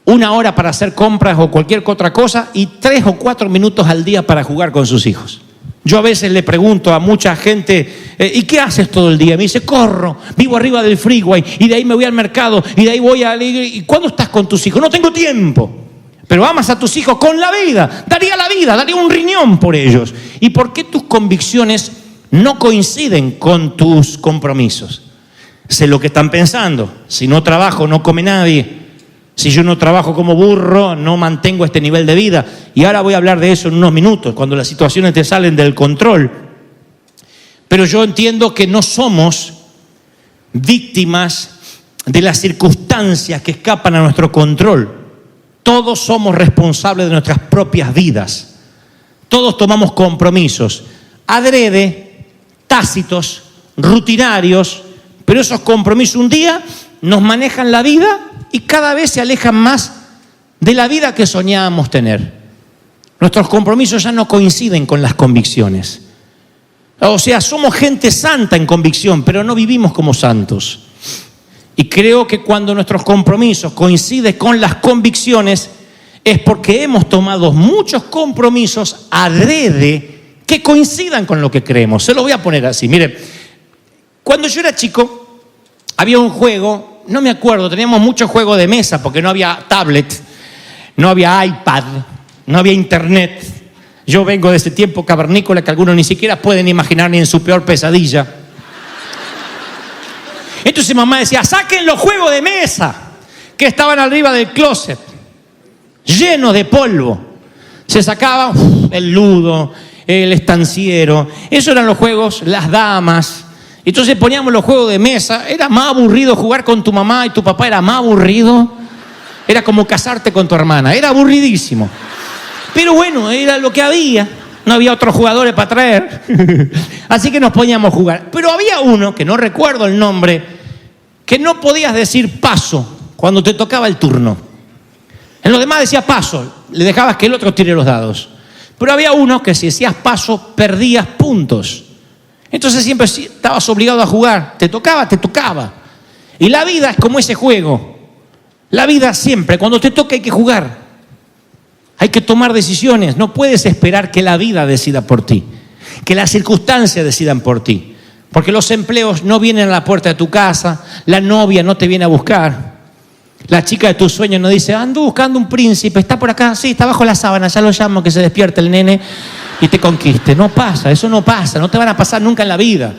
1 hora para hacer compras o cualquier otra cosa y 3 o 4 minutos al día para jugar con sus hijos. Yo a veces le pregunto a mucha gente, ¿y qué haces todo el día? Me dice, corro, vivo arriba del freeway y de ahí me voy al mercado y de ahí voy a... ¿Y cuándo estás con tus hijos? No tengo tiempo. Pero amas a tus hijos con la vida, daría un riñón por ellos. ¿Y por qué tus convicciones no coinciden con tus compromisos? Sé lo que están pensando. Si no trabajo, no come nadie. Si yo no trabajo como burro, no mantengo este nivel de vida. Y ahora voy a hablar de eso en unos minutos, cuando las situaciones te salen del control. Pero yo entiendo que no somos víctimas de las circunstancias que escapan a nuestro control. Todos somos responsables de nuestras propias vidas. Todos tomamos compromisos, adrede, tácitos, rutinarios, pero esos compromisos un día nos manejan la vida y cada vez se alejan más de la vida que soñábamos tener. Nuestros compromisos ya no coinciden con las convicciones. O sea, somos gente santa en convicción, pero no vivimos como santos. Y creo que cuando nuestros compromisos coinciden con las convicciones es porque hemos tomado muchos compromisos adrede que coincidan con lo que creemos. Se lo voy a poner así. Mire, cuando yo era chico había un juego, no me acuerdo, teníamos muchos juegos de mesa porque no había tablet, no había iPad, no había internet. Yo vengo de ese tiempo cavernícola que algunos ni siquiera pueden imaginar ni en su peor pesadilla. Entonces mamá decía, saquen los juegos de mesa que estaban arriba del closet, llenos de polvo. Se sacaba el ludo, el estanciero, esos eran los juegos, las damas. Entonces poníamos los juegos de mesa, era más aburrido jugar con tu mamá y tu papá, era más aburrido. Era como casarte con tu hermana, era aburridísimo. Pero bueno, era lo que había. No había otros jugadores para traer. Así que nos poníamos a jugar. Pero había uno, que no recuerdo el nombre, que no podías decir paso cuando te tocaba el turno. En los demás decía paso, le dejabas que el otro tire los dados. Pero había uno que si decías paso, perdías puntos. Entonces siempre estabas obligado a jugar. Te tocaba, te tocaba. Y la vida es como ese juego. La vida siempre, cuando te toca hay que jugar. Hay que tomar decisiones. No puedes esperar que la vida decida por ti, que las circunstancias decidan por ti. Porque los empleos no vienen a la puerta de tu casa, la novia no te viene a buscar, la chica de tus sueños no dice, ando buscando un príncipe, está por acá, sí, está bajo la sábana, ya lo llamo, que se despierte el nene y te conquiste. No pasa, eso no pasa, no te van a pasar nunca en la vida.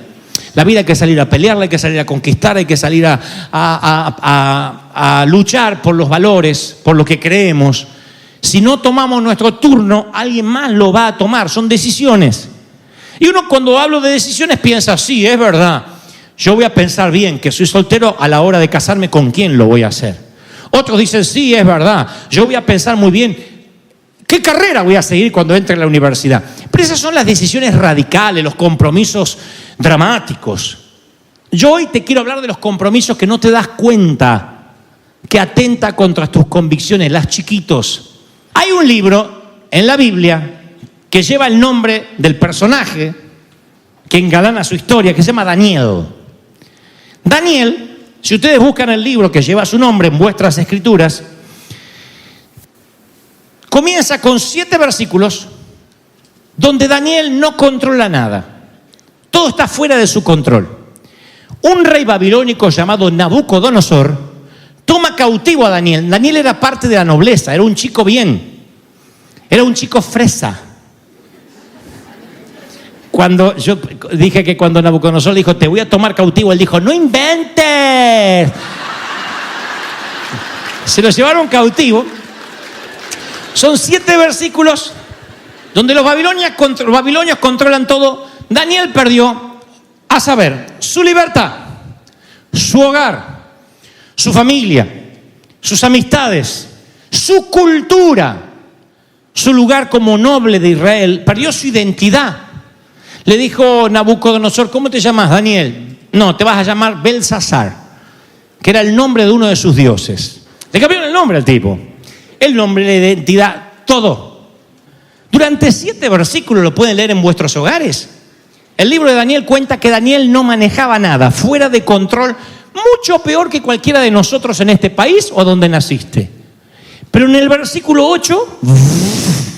La vida hay que salir a pelearla, hay que salir a conquistar, hay que salir a luchar por los valores, por lo que creemos. Si no tomamos nuestro turno, alguien más lo va a tomar, son decisiones. Y uno cuando hablo de decisiones piensa, sí, es verdad, yo voy a pensar bien que soy soltero a la hora de casarme, ¿con quién lo voy a hacer? Otros dicen, sí, es verdad, yo voy a pensar muy bien qué carrera voy a seguir cuando entre a la universidad. Pero esas son las decisiones radicales, los compromisos dramáticos. Yo hoy te quiero hablar de los compromisos que no te das cuenta, que atenta contra tus convicciones, las chiquitos. Hay un libro en la Biblia que lleva el nombre del personaje que engalana su historia, que se llama Daniel. Daniel, si ustedes buscan el libro que lleva su nombre en vuestras escrituras, comienza con 7 versículos donde Daniel no controla nada. Todo está fuera de su control. Un rey babilónico llamado Nabucodonosor toma cautivo a Daniel. Daniel era parte de la nobleza, era un chico bien, era un chico fresa. Cuando yo dije que cuando Nabucodonosor dijo, te voy a tomar cautivo, él dijo, no inventes. Se lo llevaron cautivo. Son 7 versículos donde los babilonios controlan todo. Daniel perdió, a saber, su libertad, su hogar, su familia, sus amistades, su cultura, su lugar como noble de Israel. Perdió su identidad. Le dijo Nabucodonosor, ¿cómo te llamas, Daniel? No, te vas a llamar Belsasar, que era el nombre de uno de sus dioses. Le cambiaron el nombre al tipo. El nombre, la identidad, todo. Durante 7 versículos lo pueden leer en vuestros hogares. El libro de Daniel cuenta que Daniel no manejaba nada, fuera de control, mucho peor que cualquiera de nosotros en este país o donde naciste. Pero en el versículo 8,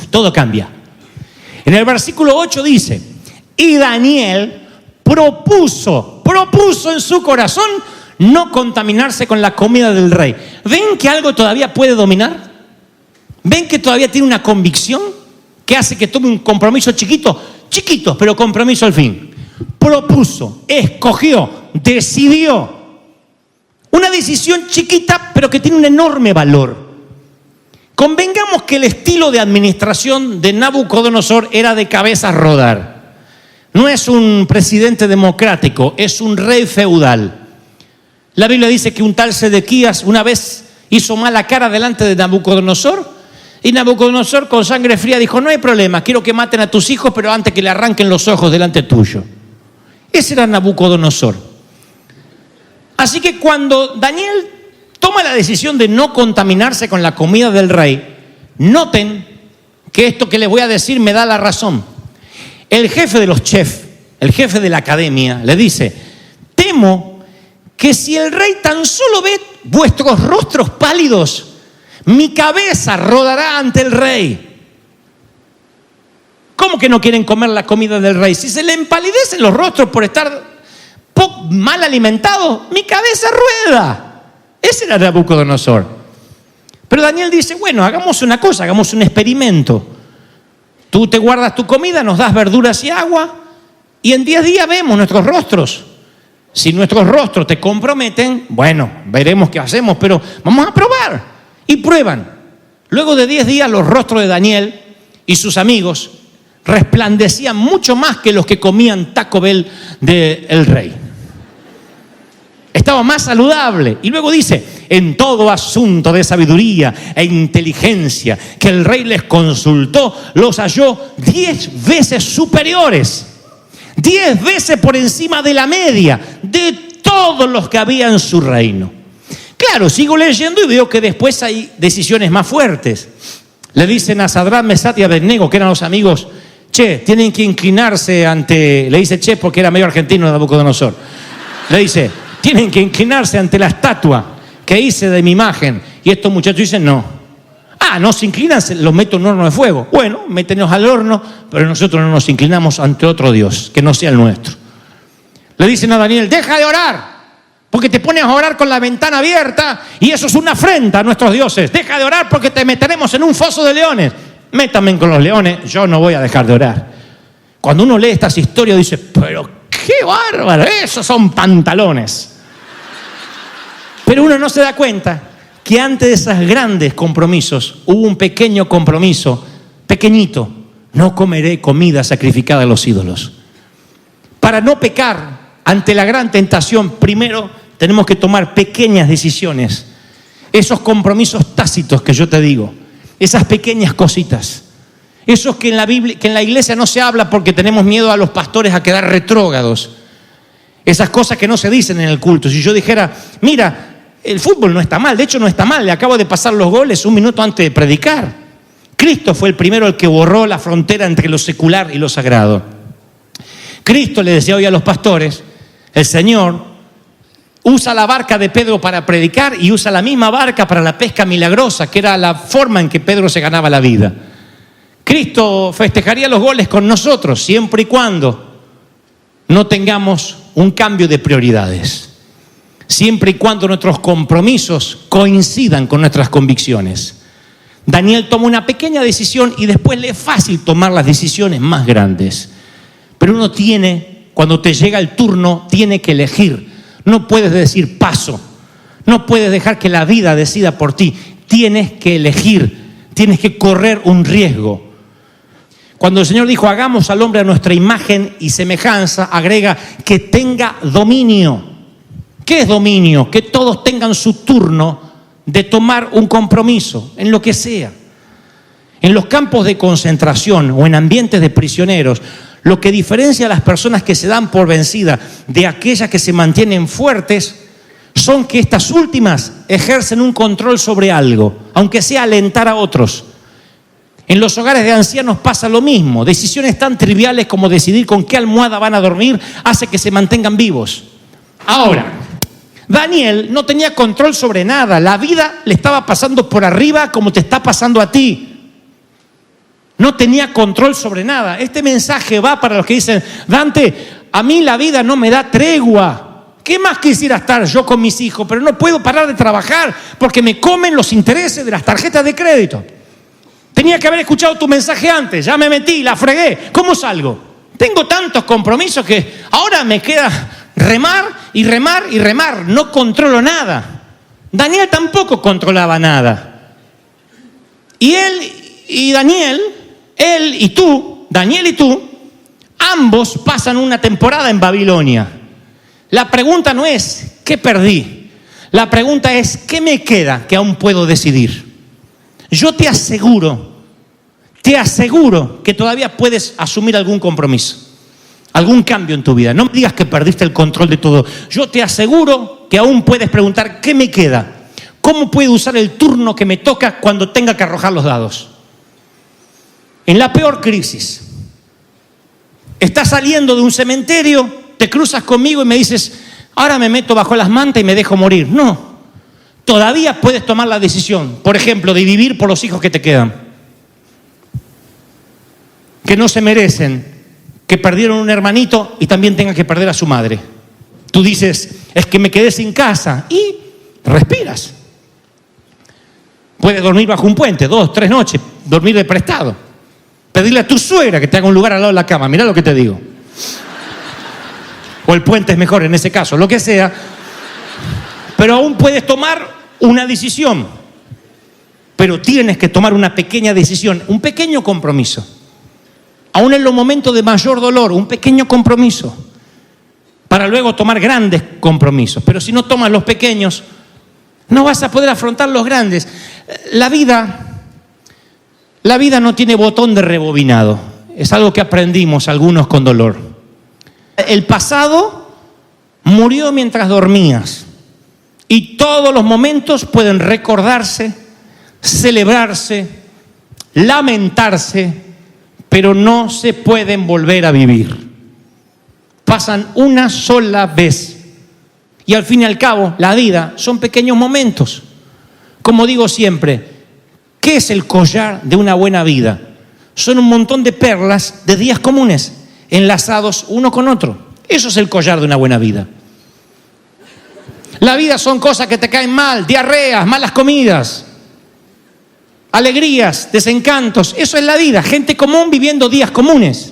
todo cambia. En el versículo 8 dice, y Daniel propuso en su corazón no contaminarse con la comida del rey. ¿Ven que algo todavía puede dominar? ¿Ven que todavía tiene una convicción que hace que tome un compromiso chiquito, pero compromiso al fin? Propuso, escogió, decidió. Una decisión chiquita, pero que tiene un enorme valor. Convengamos que el estilo de administración de Nabucodonosor era de cabeza a rodar. No es un presidente democrático, es un rey feudal. La Biblia dice que un tal Sedequías una vez hizo mala cara delante de Nabucodonosor, y Nabucodonosor con sangre fría dijo, no hay problema, quiero que maten a tus hijos, pero antes que le arranquen los ojos delante tuyo. Ese era Nabucodonosor. Así que cuando Daniel toma la decisión de no contaminarse con la comida del rey, noten que esto que les voy a decir me da la razón. El jefe de los chefs, el jefe de la academia, le dice, temo que si el rey tan solo ve vuestros rostros pálidos, mi cabeza rodará ante el rey. ¿Cómo que no quieren comer la comida del rey? Si se le empalidecen los rostros por estar mal alimentados, mi cabeza rueda. Ese era Nabucodonosor. Pero Daniel dice, bueno, hagamos una cosa, hagamos un experimento. Tú te guardas tu comida, nos das verduras y agua, y en 10 días vemos nuestros rostros. Si nuestros rostros te comprometen, bueno, veremos qué hacemos, pero vamos a probar. Y prueban. Luego de 10 días, los rostros de Daniel y sus amigos resplandecían mucho más que los que comían Taco Bell del rey. Estaba más saludable. Y luego dice, en todo asunto de sabiduría e inteligencia que el rey les consultó, los halló 10 veces superiores, 10 veces por encima de la media de todos los que había en su reino. Claro, sigo leyendo y veo que después hay decisiones más fuertes. Le dicen a Sadrach, Mesach y Abednego, que eran los amigos Che, tienen que inclinarse ante, le dice che porque era medio argentino de Nabucodonosor. Le dice, tienen que inclinarse ante la estatua que hice de mi imagen. Y estos muchachos dicen, no. Ah, no se inclinan, los meto en un horno de fuego. Bueno, métenos al horno, pero nosotros no nos inclinamos ante otro Dios, que no sea el nuestro. Le dicen a Daniel, deja de orar, porque te pones a orar con la ventana abierta y eso es una afrenta a nuestros dioses. Deja de orar porque te meteremos en un foso de leones. Métame con los leones, yo no voy a dejar de orar. Cuando uno lee estas historias dice, pero qué bárbaro, esos son pantalones. Pero uno no se da cuenta que antes de esos grandes compromisos hubo un pequeño compromiso, pequeñito. No comeré comida sacrificada a los ídolos. Para no pecar ante la gran tentación, primero tenemos que tomar pequeñas decisiones. Esos compromisos tácitos que yo te digo, esas pequeñas cositas. Esos que en la Biblia, que en la iglesia no se habla porque tenemos miedo a los pastores a quedar retrógrados. Esas cosas que no se dicen en el culto. Si yo dijera, mira, el fútbol no está mal, de hecho no está mal, le acabo de pasar los goles un minuto antes de predicar. Cristo fue el primero el que borró la frontera entre lo secular y lo sagrado. Cristo le decía hoy a los pastores, el Señor usa la barca de Pedro para predicar y usa la misma barca para la pesca milagrosa, que era la forma en que Pedro se ganaba la vida. Cristo festejaría los goles con nosotros siempre y cuando no tengamos un cambio de prioridades. Siempre y cuando nuestros compromisos coincidan con nuestras convicciones. Daniel toma una pequeña decisión y después le es fácil tomar las decisiones más grandes. Pero uno tiene, cuando te llega el turno, tiene que elegir. No puedes decir paso. No puedes dejar que la vida decida por ti. Tienes que elegir. Tienes que correr un riesgo. Cuando el Señor dijo, hagamos al hombre a nuestra imagen y semejanza, agrega que tenga dominio. ¿Qué es dominio? Que todos tengan su turno de tomar un compromiso, en lo que sea. En los campos de concentración o en ambientes de prisioneros, lo que diferencia a las personas que se dan por vencidas de aquellas que se mantienen fuertes son que estas últimas ejercen un control sobre algo, aunque sea alentar a otros. En los hogares de ancianos pasa lo mismo. Decisiones tan triviales como decidir con qué almohada van a dormir hace que se mantengan vivos. Ahora, Daniel no tenía control sobre nada. La vida le estaba pasando por arriba como te está pasando a ti. No tenía control sobre nada. Este mensaje va para los que dicen, Dante, a mí la vida no me da tregua. ¿Qué más quisiera estar yo con mis hijos? Pero no puedo parar de trabajar porque me comen los intereses de las tarjetas de crédito. Tenía que haber escuchado tu mensaje antes. Ya me metí, la fregué. ¿Cómo salgo? Tengo tantos compromisos que ahora me queda remar y remar y remar. No controlo nada. Daniel tampoco controlaba nada. Y Daniel y tú, ambos pasan una temporada en Babilonia. La pregunta no es, ¿qué perdí? La pregunta es, ¿qué me queda que aún puedo decidir? Yo te aseguro que todavía puedes asumir algún compromiso. Algún cambio en tu vida. No me digas que perdiste el control de todo. Yo te aseguro que aún puedes preguntar, ¿qué me queda? ¿Cómo puedo usar el turno que me toca cuando tenga que arrojar los dados? En la peor crisis, estás saliendo de un cementerio, te cruzas conmigo y me dices, ahora me meto bajo las mantas y me dejo morir. No, todavía puedes tomar la decisión, por ejemplo, de vivir por los hijos que te quedan, que no se merecen que perdieron un hermanito y también tengan que perder a su madre. Tú dices, es que me quedé sin casa y respiras. Puedes dormir bajo un puente, 2, 3 noches, dormir de prestado. Pedirle a tu suegra que te haga un lugar al lado de la cama, mirá lo que te digo. O el puente es mejor en ese caso, lo que sea. Pero aún puedes tomar una decisión. Pero tienes que tomar una pequeña decisión, un pequeño compromiso. Aún en los momentos de mayor dolor, un pequeño compromiso, para luego tomar grandes compromisos. Pero si no tomas los pequeños, no vas a poder afrontar los grandes. La vida no tiene botón de rebobinado. Es algo que aprendimos algunos con dolor. El pasado murió mientras dormías. Y todos los momentos pueden recordarse, celebrarse, lamentarse, pero no se pueden volver a vivir. Pasan una sola vez. Y al fin y al cabo, la vida son pequeños momentos. Como digo siempre, ¿qué es el collar de una buena vida? Son un montón de perlas de días comunes, enlazados uno con otro. Eso es el collar de una buena vida. La vida son cosas que te caen mal, diarreas, malas comidas, alegrías, desencantos. Eso es la vida, gente común viviendo días comunes.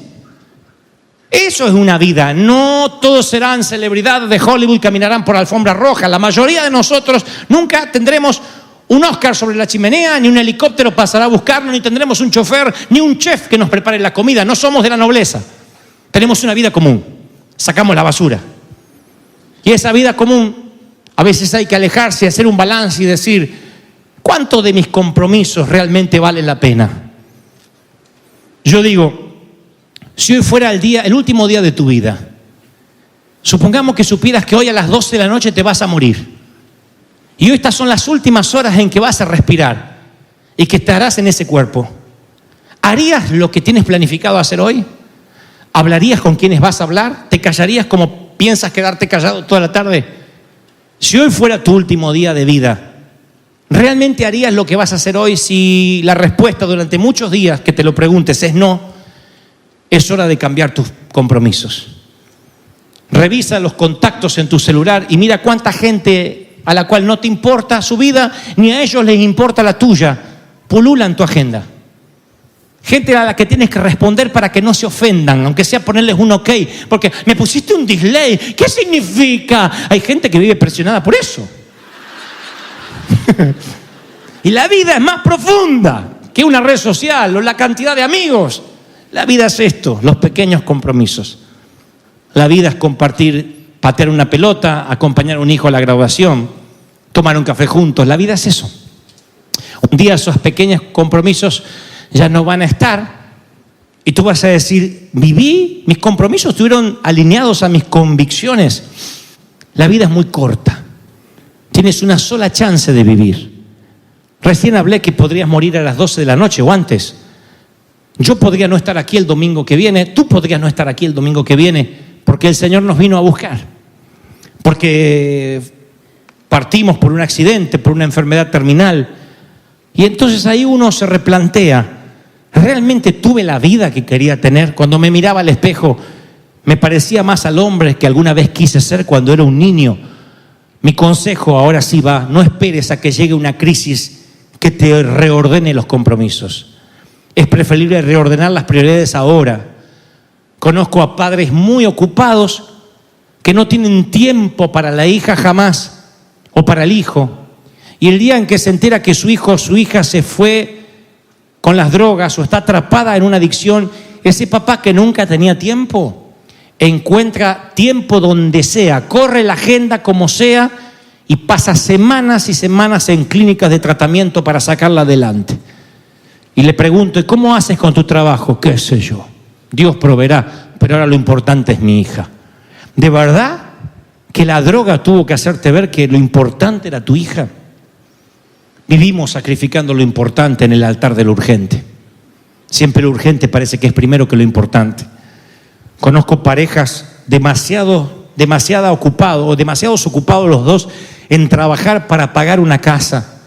Eso es una vida. No todos serán celebridades de Hollywood y caminarán por alfombra roja. La mayoría de nosotros nunca tendremos un Oscar sobre la chimenea, ni un helicóptero pasará a buscarnos, ni tendremos un chofer, ni un chef que nos prepare la comida. No somos de la nobleza. Tenemos una vida común. Sacamos la basura. Y esa vida común, a veces hay que alejarse y hacer un balance y decir, ¿cuánto de mis compromisos realmente valen la pena? Yo digo, si hoy fuera el último día de tu vida, supongamos que supieras que hoy a las 12 de la noche te vas a morir. Y hoy estas son las últimas horas en que vas a respirar y que estarás en ese cuerpo. ¿Harías lo que tienes planificado hacer hoy? ¿Hablarías con quienes vas a hablar? ¿Te callarías como piensas quedarte callado toda la tarde? Si hoy fuera tu último día de vida, ¿realmente harías lo que vas a hacer hoy? Si la respuesta durante muchos días que te lo preguntes es no, es hora de cambiar tus compromisos. Revisa los contactos en tu celular y mira cuánta gente a la cual no te importa su vida, ni a ellos les importa la tuya, pululan tu agenda. Gente a la que tienes que responder para que no se ofendan, aunque sea ponerles un ok, porque me pusiste un dislike. ¿Qué significa? Hay gente que vive presionada por eso. Y la vida es más profunda que una red social o la cantidad de amigos. La vida es esto, los pequeños compromisos. La vida es compartir, patear una pelota, acompañar a un hijo a la graduación, tomar un café juntos. La vida es eso. Un día esos pequeños compromisos ya no van a estar y tú vas a decir, viví, mis compromisos estuvieron alineados a mis convicciones. La vida es muy corta. Tienes una sola chance de vivir. Recién hablé que podrías morir a las 12 de la noche o antes. Yo podría no estar aquí el domingo que viene, tú podrías no estar aquí el domingo que viene, porque el Señor nos vino a buscar. Porque partimos por un accidente, por una enfermedad terminal. Y entonces ahí uno se replantea, ¿realmente tuve la vida que quería tener? Cuando me miraba al espejo, me parecía más al hombre que alguna vez quise ser cuando era un niño. Mi consejo ahora sí va, no esperes a que llegue una crisis que te reordene los compromisos. Es preferible reordenar las prioridades ahora. Conozco a padres muy ocupados que no tienen tiempo para la hija jamás o para el hijo. Y el día en que se entera que su hijo o su hija se fue con las drogas o está atrapada en una adicción, ese papá que nunca tenía tiempo, encuentra tiempo donde sea, corre la agenda como sea y pasa semanas y semanas en clínicas de tratamiento para sacarla adelante. Y le pregunto, ¿y cómo haces con tu trabajo? ¿Qué sé yo? Dios proveerá, pero ahora lo importante es mi hija. ¿De verdad que la droga tuvo que hacerte ver que lo importante era tu hija? Vivimos sacrificando lo importante en el altar de lo urgente. Siempre lo urgente parece que es primero que lo importante. Conozco parejas demasiados ocupados los dos en trabajar para pagar una casa.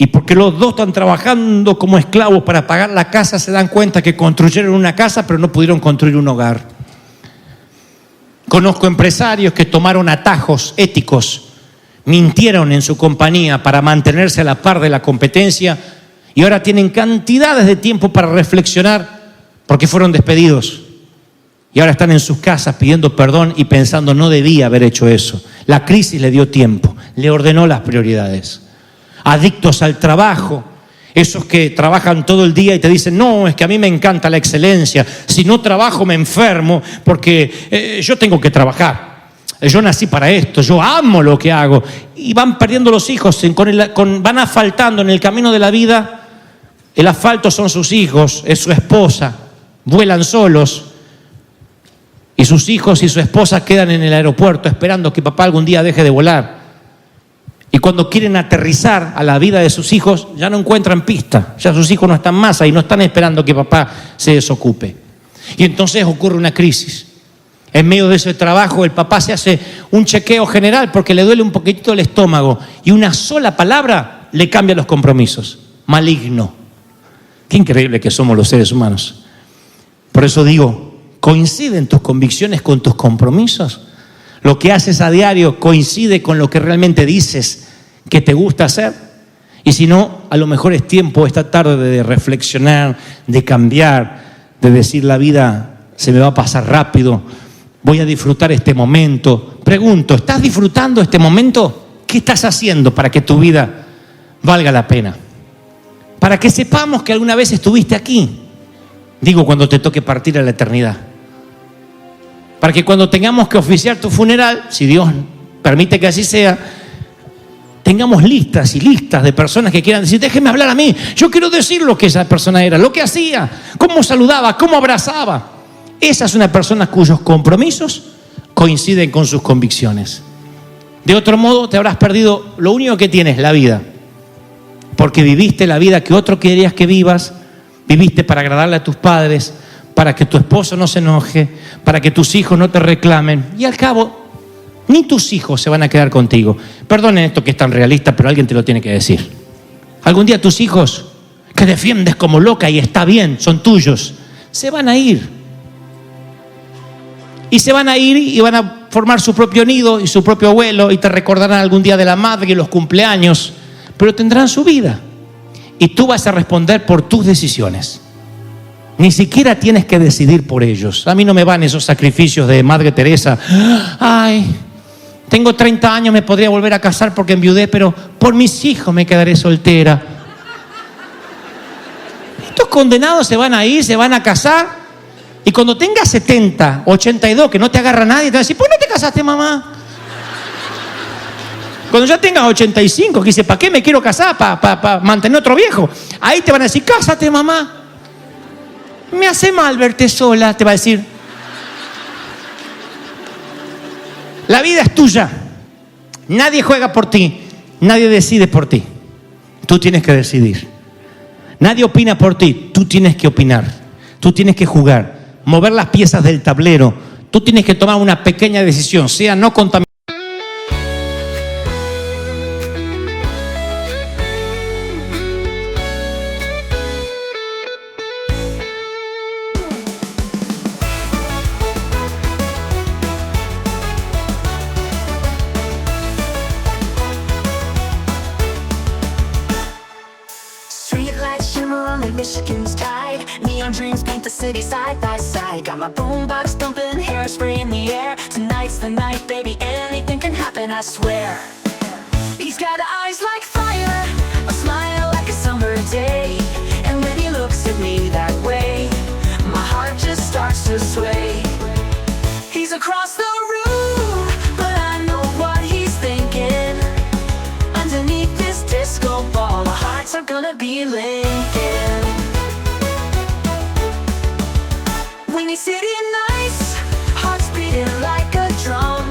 Y porque los dos están trabajando como esclavos para pagar la casa, se dan cuenta que construyeron una casa pero no pudieron construir un hogar. Conozco empresarios que tomaron atajos éticos, mintieron en su compañía para mantenerse a la par de la competencia y ahora tienen cantidades de tiempo para reflexionar porque fueron despedidos. Y ahora están en sus casas pidiendo perdón y pensando, no debía haber hecho eso. La crisis le dio tiempo, le ordenó las prioridades. Adictos al trabajo, esos que trabajan todo el día y te dicen, no, es que a mí me encanta la excelencia, si no trabajo me enfermo porque yo tengo que trabajar, yo nací para esto, yo amo lo que hago, y van perdiendo los hijos, van asfaltando en el camino de la vida. El asfalto son sus hijos, es su esposa, vuelan solos y sus hijos y su esposa quedan en el aeropuerto esperando que papá algún día deje de volar. Y Y cuando quieren aterrizar a la vida de sus hijos, ya no encuentran pista. Ya sus hijos no están más ahí, no están esperando que papá se desocupe. Y entonces ocurre una crisis. En medio de ese trabajo, el papá se hace un chequeo general porque le duele un poquitito el estómago. Y una sola palabra le cambia los compromisos. Maligno. Qué increíble que somos los seres humanos. Por eso digo, ¿coinciden tus convicciones con tus compromisos? ¿Lo que haces a diario coincide con lo que realmente dices que te gusta hacer? Y si no, a lo mejor es tiempo esta tarde de reflexionar, de cambiar, de decir la vida se me va a pasar rápido, voy a disfrutar este momento. Pregunto, ¿estás disfrutando este momento? ¿Qué estás haciendo para que tu vida valga la pena? Para que sepamos que alguna vez estuviste aquí. Digo, cuando te toque partir a la eternidad. Para que cuando tengamos que oficiar tu funeral, si Dios permite que así sea, tengamos listas y listas de personas que quieran decir, déjeme hablar a mí, yo quiero decir lo que esa persona era, lo que hacía, cómo saludaba, cómo abrazaba. Esa es una persona cuyos compromisos coinciden con sus convicciones. De otro modo, te habrás perdido lo único que tienes, la vida. Porque viviste la vida que otro querías que vivas, viviste para agradarle a tus padres, para que tu esposo no se enoje, para que tus hijos no te reclamen. Y al cabo, ni tus hijos se van a quedar contigo. Perdonen esto que es tan realista, pero alguien te lo tiene que decir. Algún día tus hijos, que defiendes como loca y está bien, son tuyos, se van a ir. Y se van a ir y van a formar su propio nido y su propio vuelo y te recordarán algún día de la madre y los cumpleaños, pero tendrán su vida. Y tú vas a responder por tus decisiones. Ni siquiera tienes que decidir por ellos. A mí no me van esos sacrificios de Madre Teresa. Ay, tengo 30 años, me podría volver a casar porque enviudé, pero por mis hijos me quedaré soltera. Estos condenados se van a ir, se van a casar. Y cuando tengas 70, 82, que no te agarra nadie, te van a decir, ¿por qué no te casaste, mamá? Cuando ya tengas 85, que dice, ¿para qué me quiero casar? ¿Para mantener otro viejo? Ahí te van a decir, cásate, mamá. Me hace mal verte sola, te va a decir. La vida es tuya. Nadie juega por ti. Nadie decide por ti. Tú tienes que decidir. Nadie opina por ti. Tú tienes que opinar. Tú tienes que jugar. Mover las piezas del tablero. Tú tienes que tomar una pequeña decisión. Sea no contaminar. Michigan's tide, neon dreams paint the city side by side. Got my boombox thumping, hairspray in the air. Tonight's the night, baby, anything can happen, I swear. He's got eyes like fire, a smile like a summer day. And when he looks at me that way, my heart just starts to sway. He's across the room, but I know what he's thinking. Underneath this disco ball, our hearts are gonna be linking. When he's sitting nice, hearts beating like a drum.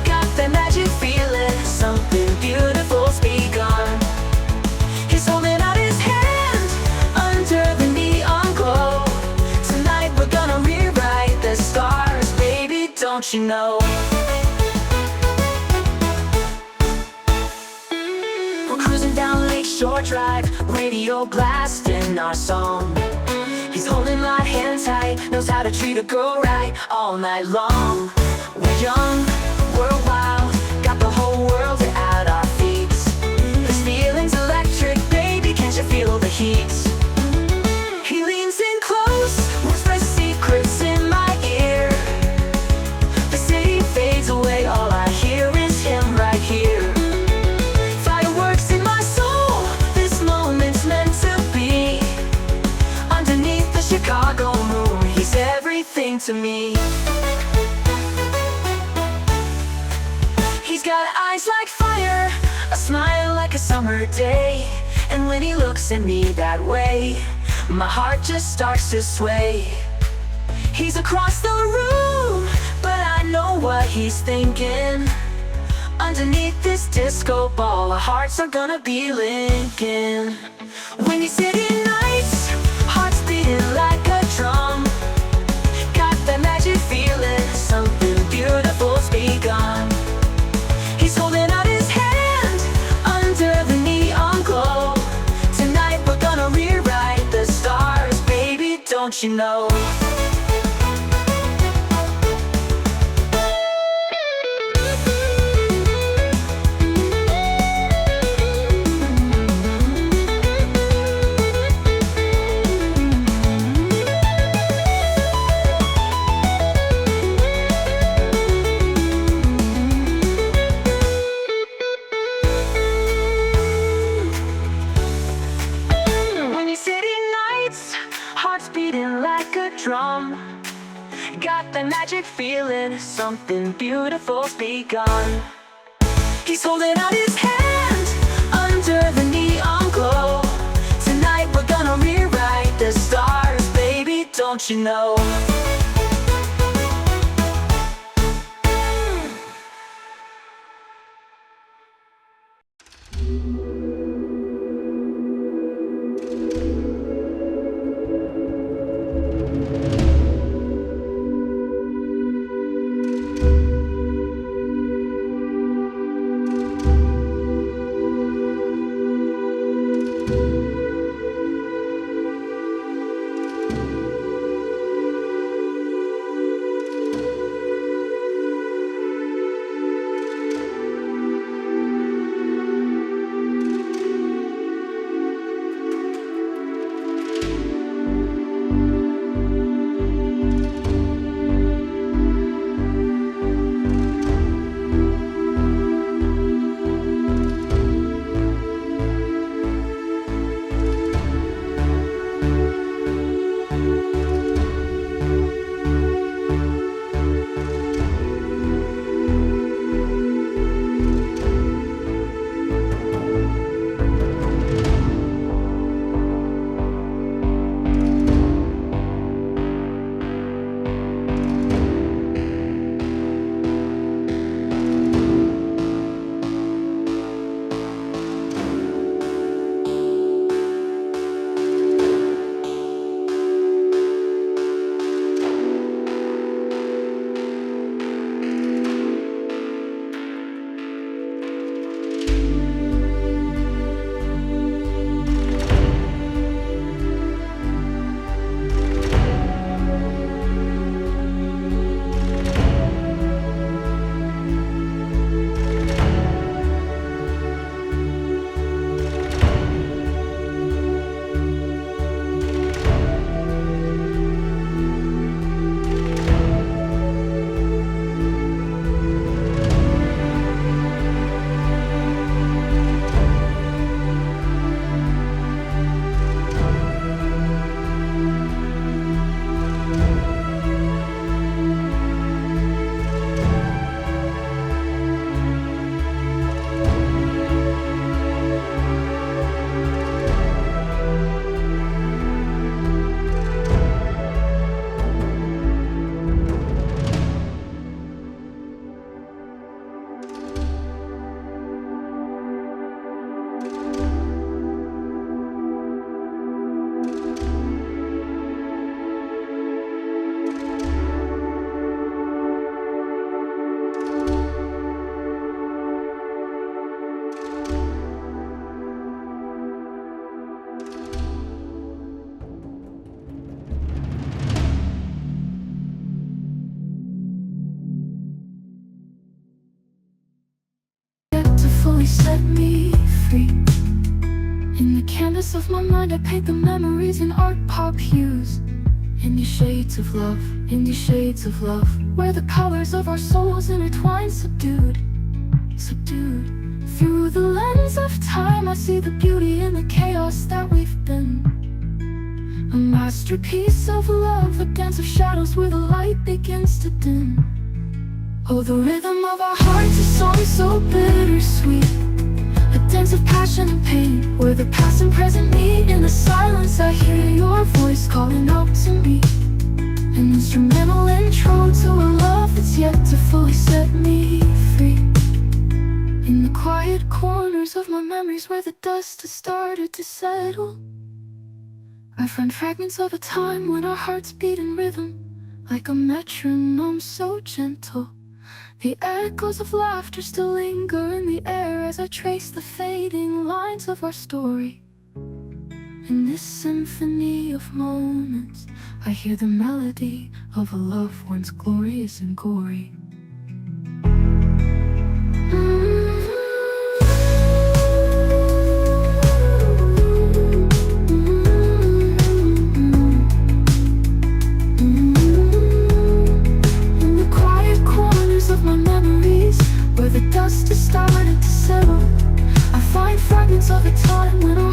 Got that magic feeling, something beautiful's begun. He's holding out his hand under the neon glow. Tonight we're gonna rewrite the stars, baby, don't you know? We're cruising down Lakeshore Drive, radio blasting our song. He's holding my hand tight, knows how to treat a girl right all night long. We're young, we're wild, got the whole world at our feet. This feeling's electric, baby, can't you feel the heat? He leans in close, whispers secrets in my ear. The city fades away, all I hear is him right here. Fireworks in my soul, this moment's meant to be. Underneath the Chicago moon, he's everything to me. He's got eyes like fire, a smile like a summer day. And when he looks at me that way, my heart just starts to sway. He's across the room, but I know what he's thinking. Underneath this disco ball, our hearts are gonna be linking. Windy City nights, hearts beating like a drum. Got that magic feeling, something beautiful's begun. He's holding out his hand under the neon glow. Tonight we're gonna rewrite the stars, baby, don't you know? Beating like a drum. Got that magic feeling, something beautiful's begun. He's holding out his hand under the neon glow. Tonight we're gonna rewrite the stars, baby, don't you know? Set me free. In the canvas of my mind I paint the memories in art pop hues. In these shades of love, in these shades of love, where the colors of our souls intertwine, subdued, subdued. Through the lens of time I see the beauty in the chaos that we've been. A masterpiece of love, a dance of shadows where the light begins to dim. Oh, the rhythm of our hearts, a song so bittersweet, a dance of passion and pain, where the past and present meet. In the silence I hear your voice calling out to me, an instrumental intro to a love that's yet to fully set me free. of my memories where the dust has started to settle. I find fragments of a time when our hearts beat in rhythm, like a metronome so gentle. The echoes of laughter still linger in the air as I trace the fading lines of our story. In this symphony of moments, I hear the melody of a love once glorious and gory. In the quiet corners of my memories, where the dust has started to settle, I find fragments of a time when our